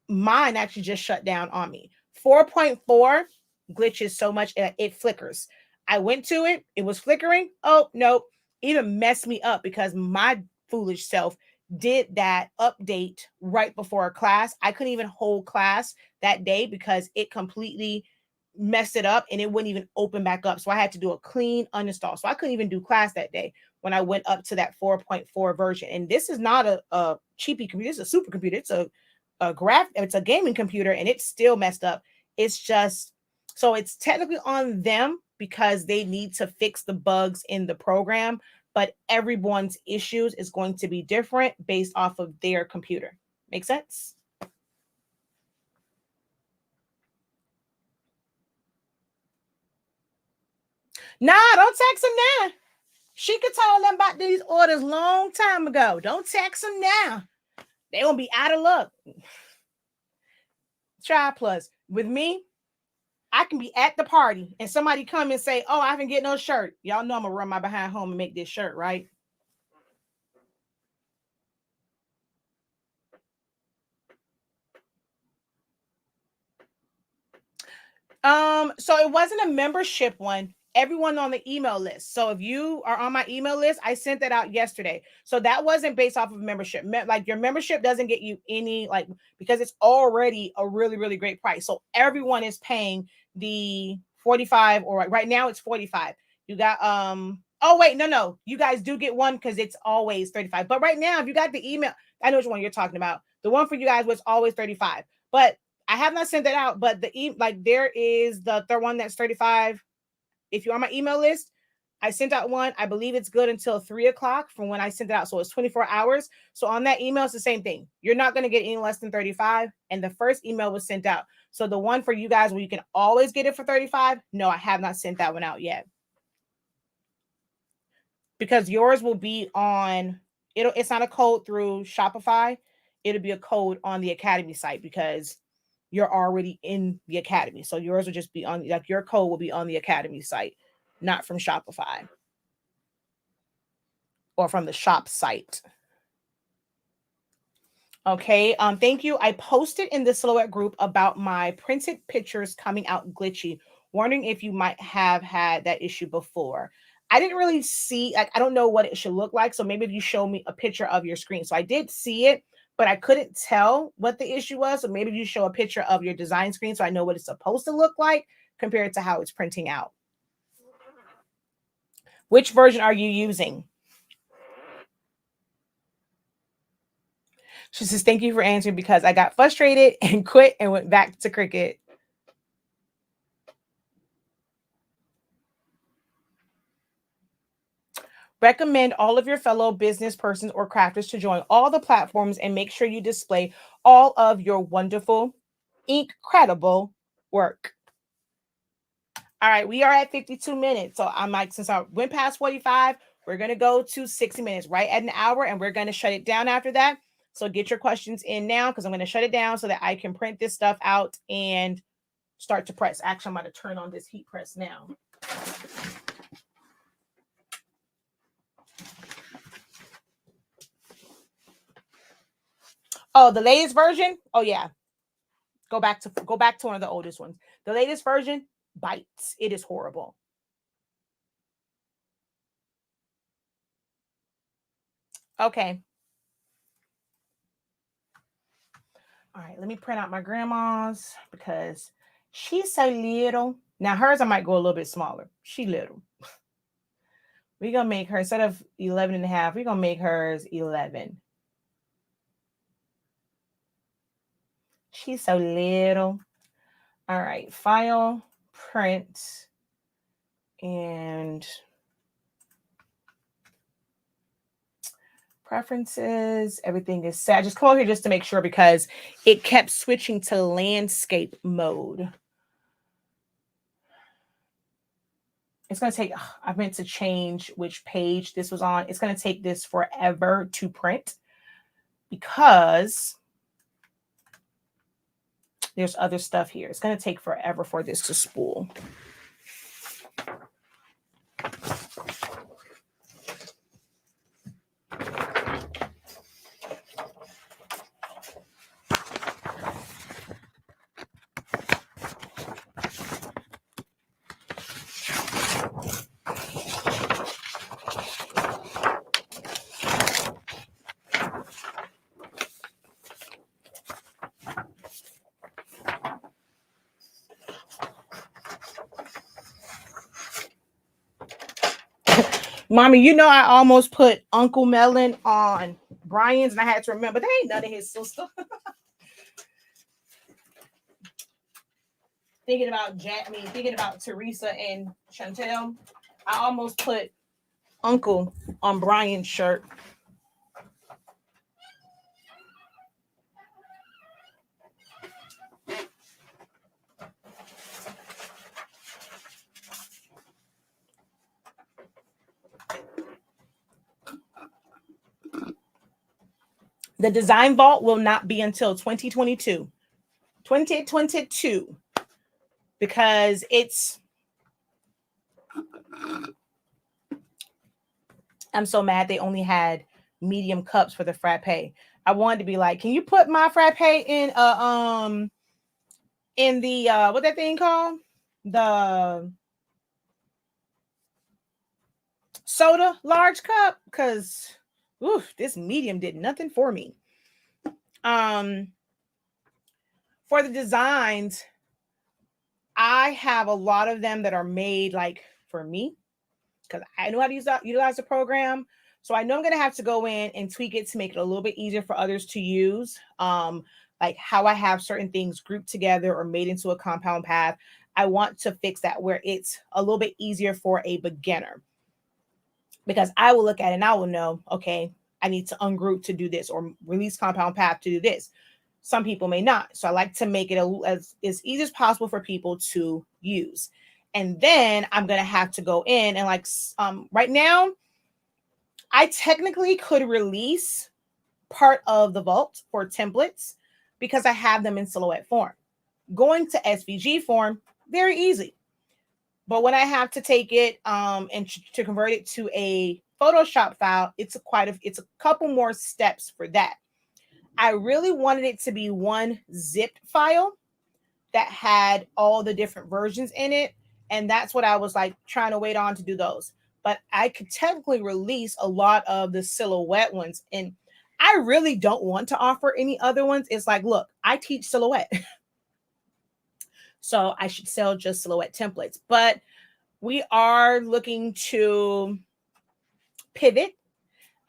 A: Mine actually just shut down on me. 4.4 glitches so much it flickers. I went to it, it was flickering. Oh, no, it even messed me up because my foolish self did that update right before a class. I couldn't even hold class that day because it completely messed it up and it wouldn't even open back up. So I had to do a clean uninstall. So I couldn't even do class that day when I went up to that 4.4 version. And this is not a cheapy computer. It's a supercomputer. It's a gaming computer and it's still messed up. It's just, so it's technically on them because they need to fix the bugs in the program, but everyone's issues is going to be different based off of their computer. Make sense? Nah, don't text them now. She could tell them about these orders long time ago. Don't text them now. They won't be out of luck. Try plus. With me, I can be at the party and somebody come and say, oh, I haven't get no shirt. Y'all know I'm gonna run my behind home and make this shirt, right? So it wasn't a membership one. Everyone on the email list. So if you are on my email list, I sent that out yesterday. So that wasn't based off of membership. Like your membership doesn't get you any, like, because it's already a really, really great price. So everyone is paying the 45, or right now it's 45. You got oh wait, no. You guys do get one because it's always 35. But right now, if you got the email, I know which one you're talking about. The one for you guys was always 35. But I have not sent that out, but there is the third one that's 35. If you're on my email list, I sent out one. I believe it's good until 3:00 from when I sent it out. So it's 24 hours. So on that email, it's the same thing. You're not going to get any less than 35. And the first email was sent out. So the one for you guys where you can always get it for 35. No, I have not sent that one out yet. Because yours will be on, it's not a code through Shopify. It'll be a code on the Academy site because you're already in the Academy. So yours will just be on, like, your code will be on the Academy site, not from Shopify or from the shop site. Okay. Thank you. I posted in the Silhouette group about my printed pictures coming out glitchy, wondering if you might have had that issue before. I didn't really see, like, I don't know what it should look like. So maybe if you show me a picture of your screen. So I did see it, but I couldn't tell what the issue was. So maybe you show a picture of your design screen so I know what it's supposed to look like compared to how it's printing out. Which version are you using? She says, thank you for answering because I got frustrated and quit and went back to Cricut. Recommend all of your fellow business persons or crafters to join all the platforms and make sure you display all of your wonderful, INKcredible work. All right, we are at 52 minutes. So I'm like, since I went past 45, we're going to go to 60 minutes, right at an hour, and we're going to shut it down after that. So get your questions in now because I'm going to shut it down so that I can print this stuff out and start to press. Actually, I'm going to turn on this heat press now. Oh, the latest version? Oh yeah. Go back to one of the oldest ones. The latest version bites. It is horrible. Okay. All right, let me print out my grandma's because she's so little. Now hers I might go a little bit smaller. She little. We're gonna make her, instead of 11 and a half, we're gonna make hers 11. She's so little. All right, file, print, and preferences. Everything is set. I just come over here just to make sure because it kept switching to landscape mode. It's going to take, I meant to change which page this was on. It's going to take this forever to print because there's other stuff here. It's going to take forever for this to spool. Mommy, you know I almost put Uncle Melon on Brian's and I had to remember that ain't none of his sister. Thinking about Teresa and Chantel, I almost put Uncle on Brian's shirt. The design vault will not be until 2022. 2022. Because I'm so mad they only had medium cups for the frappe. I wanted to be like, can you put my frappe in the what that thing called? The soda large cup, because this medium did nothing for me. For the designs, I have a lot of them that are made like for me because I know how to utilize the program. So I know I'm going to have to go in and tweak it to make it a little bit easier for others to use. Like how I have certain things grouped together or made into a compound path. I want to fix that where it's a little bit easier for a beginner. Because I will look at it and I will know, okay, I need to ungroup to do this or release compound path to do this. Some people may not. So I like to make it as easy as possible for people to use. And then I'm going to have to go in and like right now, I technically could release part of the vault for templates because I have them in silhouette form. Going to SVG form, very easy. But when I have to take it and to convert it to a Photoshop file, it's a couple more steps for that. I really wanted it to be one zipped file that had all the different versions in it. And that's what I was like trying to wait on to do those. But I could technically release a lot of the silhouette ones. And I really don't want to offer any other ones. It's like, look, I teach silhouette. So I should sell just silhouette templates. But we are looking to pivot.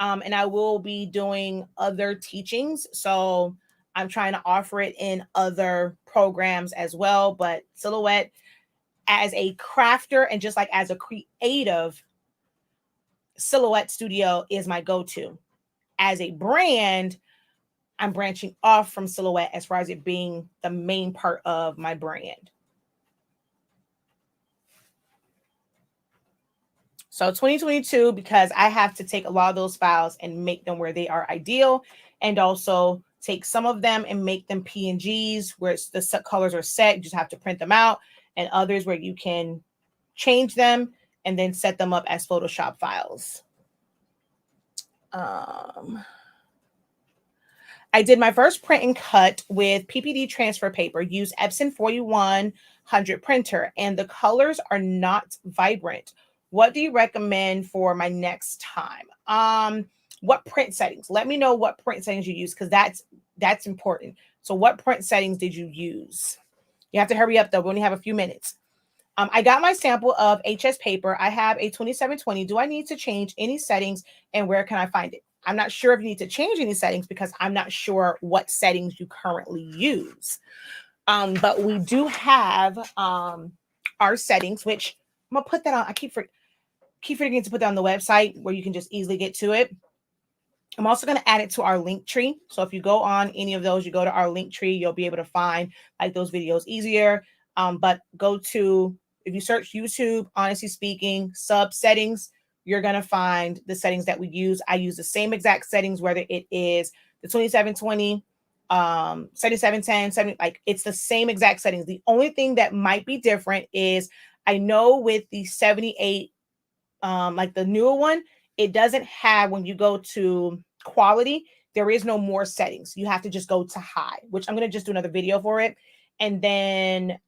A: And I will be doing other teachings. So I'm trying to offer it in other programs as well. But silhouette as a crafter and just like as a creative, Silhouette Studio is my go-to. As a brand, I'm branching off from Silhouette as far as it being the main part of my brand. So 2022, because I have to take a lot of those files and make them where they are ideal, and also take some of them and make them PNGs where the set colors are set. You just have to print them out, and others where you can change them and then set them up as Photoshop files. I did my first print and cut with PPD transfer paper, use Epson 4100 printer, and the colors are not vibrant. What do you recommend for my next time? What print settings? Let me know what print settings you use, because that's important. So what print settings did you use? You have to hurry up though. We only have a few minutes. I got my sample of HS paper. I have a 2720. Do I need to change any settings, and where can I find it? I'm not sure if you need to change any settings because I'm not sure what settings you currently use. But we do have our settings, which I'm gonna put that on. I keep forgetting to put that on the website where you can just easily get to it. I'm also going to add it to our link tree. So if you go on any of those, you go to our link tree, you'll be able to find like those videos easier. But go to, if you search YouTube, honestly speaking, sub settings, you're going to find the settings that we use. I use the same exact settings, whether it is the 2720, 7710, 70, like it's the same exact settings. The only thing that might be different is I know with the 78, like the newer one, it doesn't have, when you go to quality, there is no more settings. You have to just go to high, which I'm going to just do another video for it. And then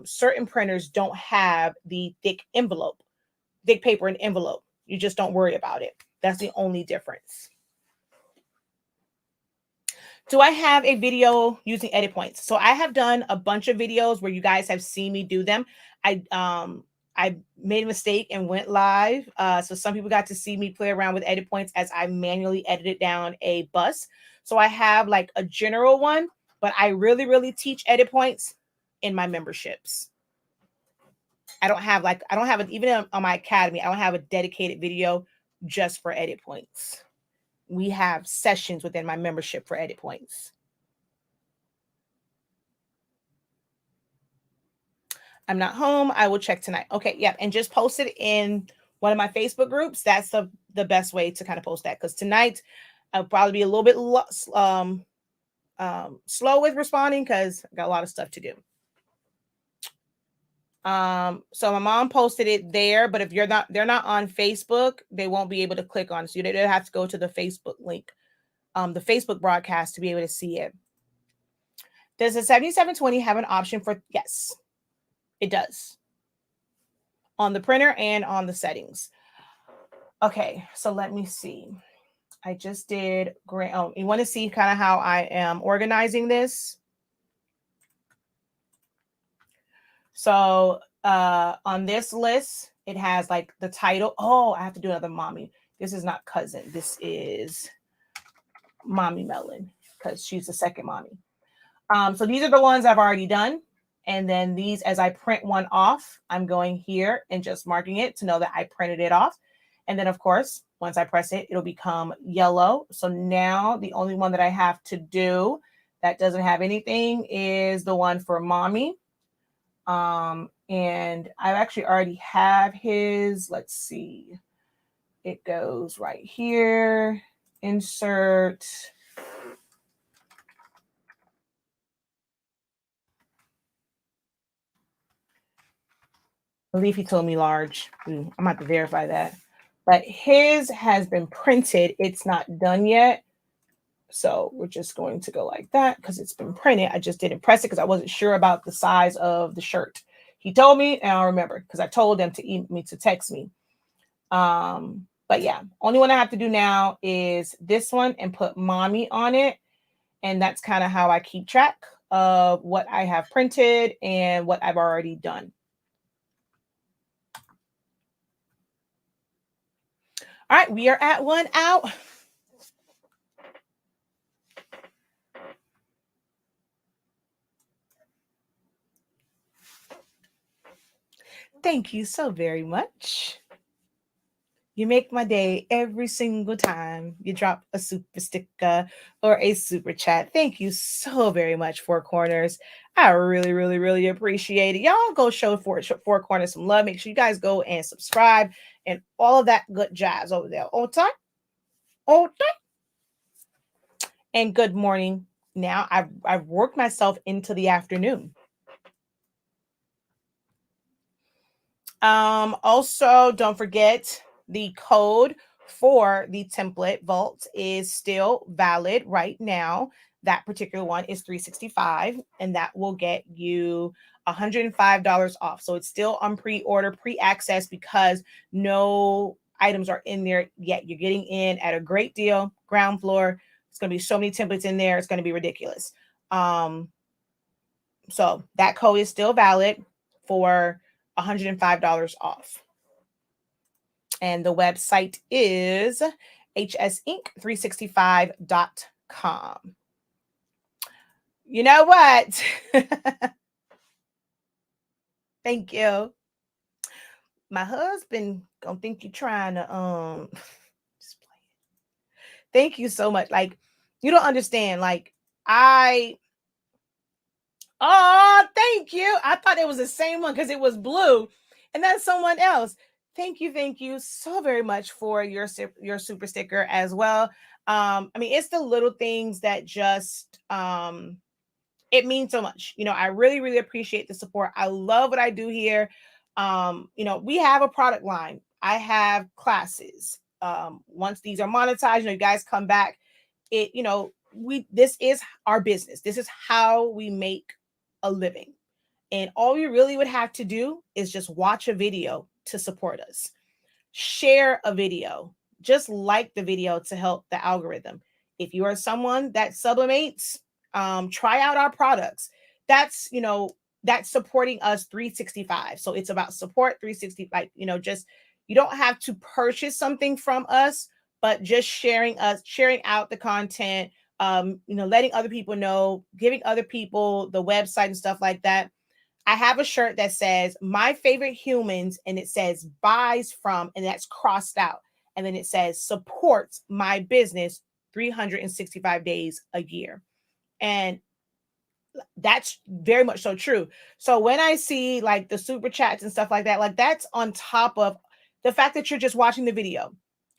A: certain printers don't have the thick paper and envelope. You just don't worry about it. That's the only difference. Do I have a video using edit points? So I have done a bunch of videos where you guys have seen me do them. I made a mistake and went live. So some people got to see me play around with edit points as I manually edited down a bus. So I have like a general one, but I really teach edit points in my memberships. I don't have it even on my academy. I don't have a dedicated video just for edit points. We have sessions within my membership for edit points. I'm not home. I will check tonight. Okay. Yep. And just post it in one of my Facebook groups. That's the best way to kind of post that. Because tonight I'll probably be a little bit slow with responding because I got a lot of stuff to do. So my mom posted it there, but if they're not on Facebook, they won't be able to click on it. So they'll have to go to the Facebook link, the Facebook broadcast to be able to see it. Does the 7720 have an option for, yes, it does. On the printer and on the settings. Okay, so let me see. I just did great. Oh, you want to see kind of how I am organizing this? So on this list, it has like the title. Oh, I have to do another mommy. This is not cousin. This is Mommy Melon because she's the second mommy. So these are the ones I've already done. And then these, as I print one off, I'm going here and just marking it to know that I printed it off. And then, of course, once I press it, it'll become yellow. So now the only one that I have to do that doesn't have anything is the one for mommy. And I actually already have his. Let's see. It goes right here. Insert. I believe he told me large. I'm gonna have to verify that. But his has been printed. It's not done yet. So we're just going to go like that because it's been printed. I just didn't press it because I wasn't sure about the size of the shirt. He told me, and I'll remember because I told them to text me. But yeah, only one I have to do now is this one and put mommy on it. And that's kind of how I keep track of what I have printed and what I've already done. All right, we are at 1 out. Thank you so very much. You make my day every single time you drop a super sticker or a super chat. Thank you so very much, Four Corners. I really appreciate it. Y'all go show Four Corners some love. Make sure you guys go and subscribe and all of that good jazz over there. All time. And good morning. Now I've worked myself into the afternoon. Also, don't forget the code for the template vault is still valid right now. That particular one is $365, and that will get you $105 off. So it's still on pre-order, pre-access, because no items are in there yet. You're getting in at a great deal, ground floor. It's going to be so many templates in there. It's going to be ridiculous. So that code is still valid for $105 off. And the website is hsink365.com. You know what? Thank you. My husband gonna think you trying to just play it. Thank you so much. Like, you don't understand. Like, oh, thank you. I thought it was the same one because it was blue, and that's someone else. Thank you so very much for your super sticker as well. I mean, it's the little things that just it means so much. I really, really appreciate the support. I love what I do here. We have a product line. I have classes. Once these are monetized, you guys come back. This is our business. This is how we make a living. And all you really would have to do is just watch a video to support us. Share a video. Just like the video to help the algorithm. If you are someone that sublimates, try out our products. That's supporting us 365. So it's about support 365. Just, you don't have to purchase something from us, but just sharing out the content, letting other people know, giving other people the website and stuff like that. I have a shirt that says my favorite humans, and it says buys from, and that's crossed out. And then it says supports my business 365 days a year. And that's very much so true. So when I see like the super chats and stuff like that, like that's on top of the fact that you're just watching the video.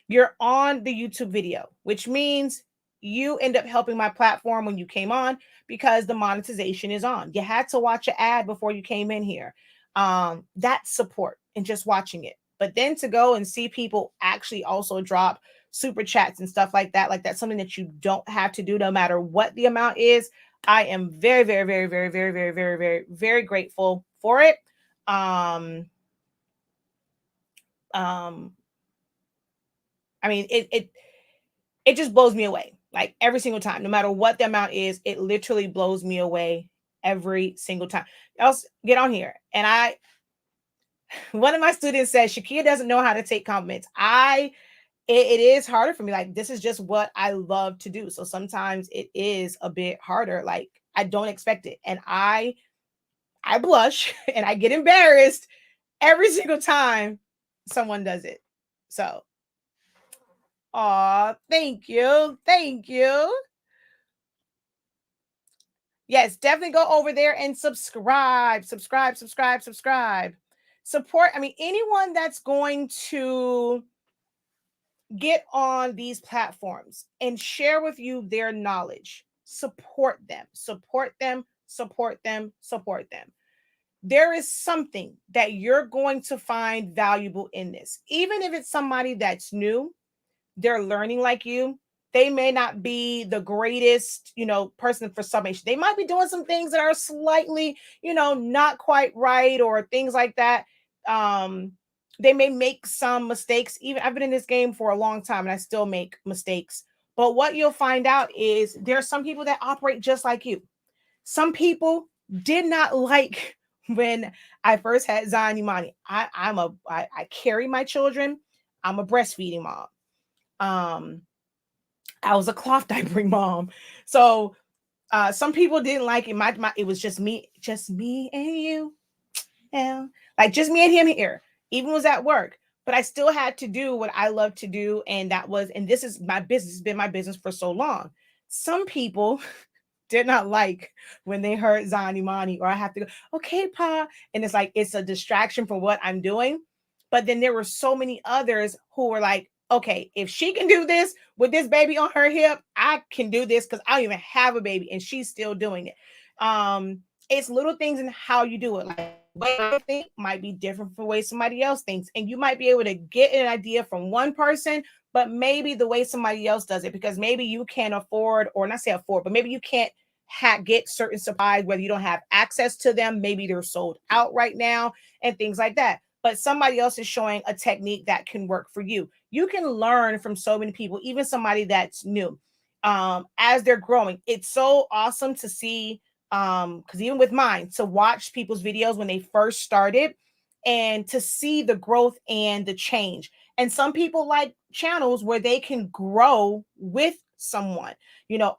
A: You're on the YouTube video, which means you end up helping my platform when you came on because the monetization is on. You had to watch an ad before you came in here. That's support and just watching it. But then to go and see people actually also drop super chats and stuff like that's something that you don't have to do no matter what the amount is. I am very, very, very, very, very, very, very, very, very grateful for it. I mean, it just blows me away. Like every single time, no matter what the amount is, it literally blows me away every single time. Else get on here. And one of my students said, Shakia doesn't know how to take compliments. It is harder for me. Like, this is just what I love to do. So sometimes it is a bit harder. Like, I don't expect it. And I blush and I get embarrassed every single time someone does it. So, thank you. Thank you. Yes, definitely go over there and subscribe. Support. I mean, anyone that's going to get on these platforms and share with you their knowledge, support them. There is something that you're going to find valuable in this. Even if it's somebody that's new, they're learning like you. They may not be the greatest, person for summation. They might be doing some things that are slightly, not quite right or things like that. They may make some mistakes. Even I've been in this game for a long time and I still make mistakes. But what you'll find out is there are some people that operate just like you. Some people did not like when I first had Zion Imani. I carry my children. I'm a breastfeeding mom. I was a cloth diapering mom. So some people didn't like it. It was just me and you. Yeah. Like just me and him here. Even was at work. But I still had to do what I love to do. And this is my business. It's been my business for so long. Some people did not like when they heard Zion Imani, or I have to go, okay, Pa. And it's like, it's a distraction from what I'm doing. But then there were so many others who were like, okay, if she can do this with this baby on her hip, I can do this because I don't even have a baby and she's still doing it. It's little things in how you do it. Like the way I think might be different from the way somebody else thinks. And you might be able to get an idea from one person, but maybe the way somebody else does it, because maybe you can't afford, or not say afford, but maybe you can't get certain supplies, whether you don't have access to them, maybe they're sold out right now and things like that. But somebody else is showing a technique that can work for you. You can learn from so many people, even somebody that's new, as they're growing. It's so awesome to see, because even with mine, to watch people's videos when they first started and to see the growth and the change. And some people like channels where they can grow with someone,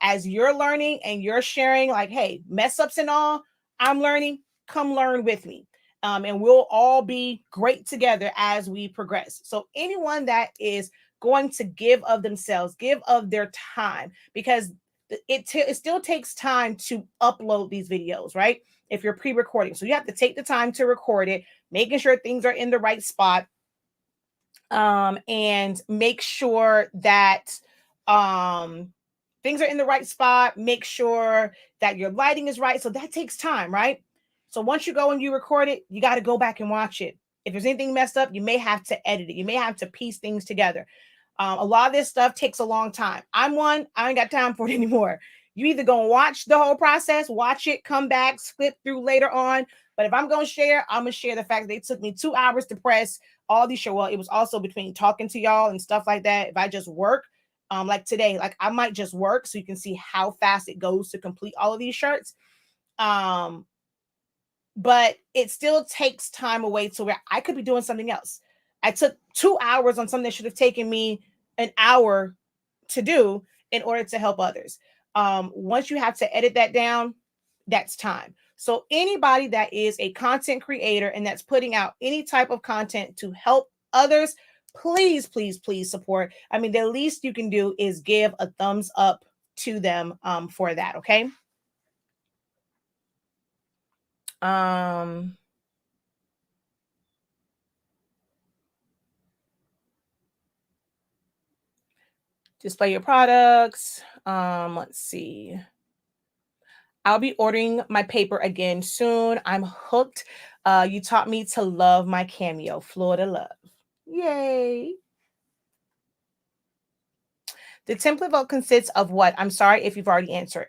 A: as you're learning and you're sharing, like, hey, mess ups and all, I'm learning, come learn with me. And we'll all be great together as we progress. So anyone that is going to give of themselves, give of their time, because it still takes time to upload these videos, right? If you're pre-recording, so you have to take the time to record it, making sure things are in the right spot, and make sure that things are in the right spot, make sure that your lighting is right. So that takes time, right? So once you go and you record it, you got to go back and watch it. If there's anything messed up, you may have to edit it. You may have to piece things together. A lot of this stuff takes a long time. I ain't got time for it anymore. You either gonna watch the whole process, watch it, come back, skip through later on. But if I'm gonna share, I'm gonna share the fact that it took me 2 hours to press all these shows. Well, it was also between talking to y'all and stuff like that. If I just work, like today, like I might just work so you can see how fast it goes to complete all of these shirts. But it still takes time away to where I could be doing something else. I took 2 hours on something that should have taken me an hour to do in order to help others. Once you have to edit that down, that's time. So anybody that is a content creator and that's putting out any type of content to help others, please, please, please support. I mean, the least you can do is give a thumbs up to them for that. Okay. Display your products. Let's see. I'll be ordering my paper again soon. I'm hooked. You taught me to love my Cameo. Florida love. Yay. The template vote consists of what? I'm sorry if you've already answered.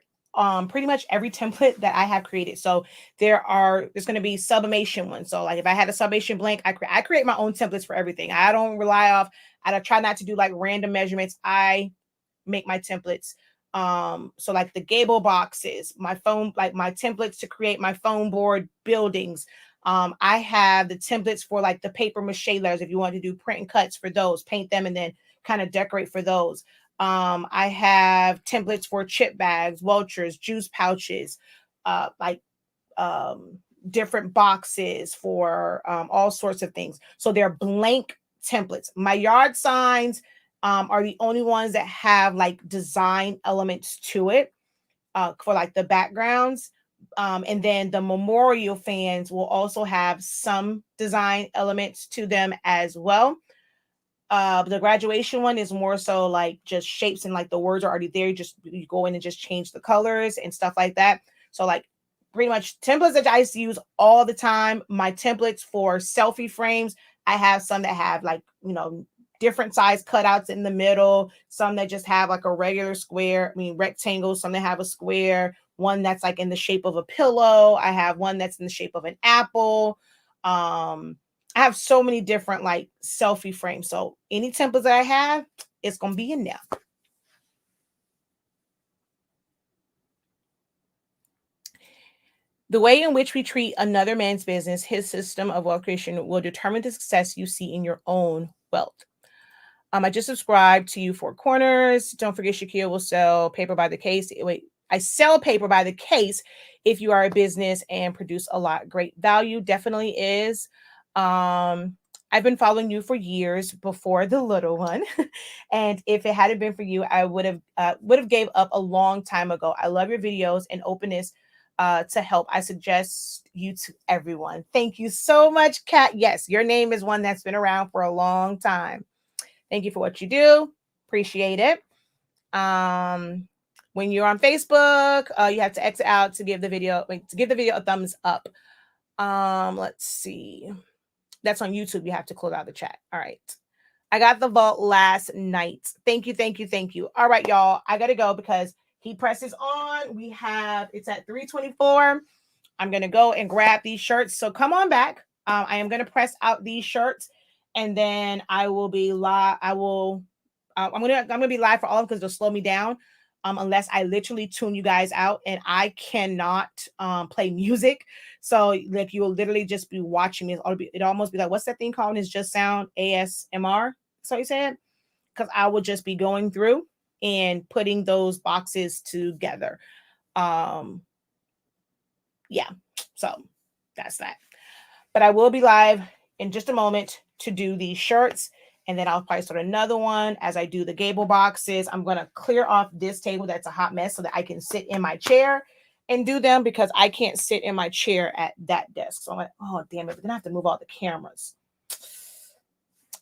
A: Pretty much every template that I have created. So there's going to be sublimation ones. So like if I had a sublimation blank, I create my own templates for everything. I don't rely off. I try not to do like random measurements. I make my templates. So like the gable boxes, my templates to create my foam board buildings. I have the templates for like the paper mache letters. If you want to do print and cuts for those, paint them and then kind of decorate for those. I have templates for chip bags, welchers, juice pouches, different boxes for all sorts of things. So they're blank templates. My yard signs are the only ones that have like design elements to it for like the backgrounds. And then the memorial fans will also have some design elements to them as well. The graduation one is more so like just shapes and like the words are already there. You go in and just change the colors and stuff like that. So like pretty much templates that I used to use all the time. My templates for selfie frames, I have some that have like, different size cutouts in the middle, some that just have like a regular square, rectangle, some that have a square, one that's like in the shape of a pillow. I have one that's in the shape of an apple. I have so many different like selfie frames. So any templates that I have, it's going to be in there. The way in which we treat another man's business, his system of wealth creation, will determine the success you see in your own wealth. I just subscribed to you 4 Corners. Don't forget, Shakira will sell paper by the case. Wait, I sell paper by the case if you are a business and produce a lot. Great value definitely is. I've been following you for years before the little one. And if it hadn't been for you, I would have gave up a long time ago. I love your videos and openness to help. I suggest you to everyone. Thank you so much, Kat. Yes, your name is one that's been around for a long time. Thank you for what you do. Appreciate it. When you're on Facebook, you have to exit out to give the video a thumbs up. Let's see. That's on YouTube. You have to close out the chat. All right. I got the vault last night. Thank you, thank you, thank you. All right, y'all. I gotta go because he presses on. It's at 3:24. I'm gonna go and grab these shirts. So come on back. I am gonna press out these shirts, and then I will be live. I'm gonna be live for all of them because they'll slow me down. Unless I literally tune you guys out, and I cannot play music. So like you will literally just be watching me. It'll almost be like, what's that thing called? It's just sound ASMR. So you said, because I will just be going through and putting those boxes together. Yeah. So that's that. But I will be live in just a moment to do these shirts. And then I'll probably start another one as I do the gable boxes. I'm going to clear off this table that's a hot mess so that I can sit in my chair and do them because I can't sit in my chair at that desk. So I'm like, oh, damn it. But then I have to move all the cameras.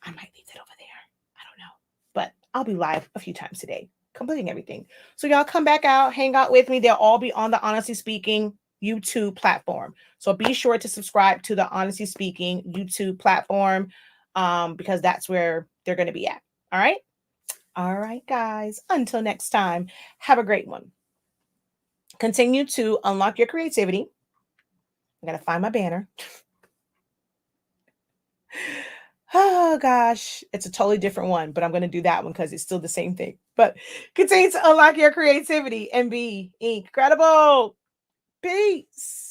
A: I might leave that over there. I don't know. But I'll be live a few times today, completing everything. So y'all come back out, hang out with me. They'll all be on the Honestly Speaking YouTube platform. So be sure to subscribe to the Honestly Speaking YouTube platform because that's where they're going to be at. All right. All right, guys. Until next time, have a great one. Continue to unlock your creativity. I'm going to find my banner. Oh gosh, it's a totally different one, but I'm going to do that one because it's still the same thing. But continue to unlock your creativity and be incredible. Peace.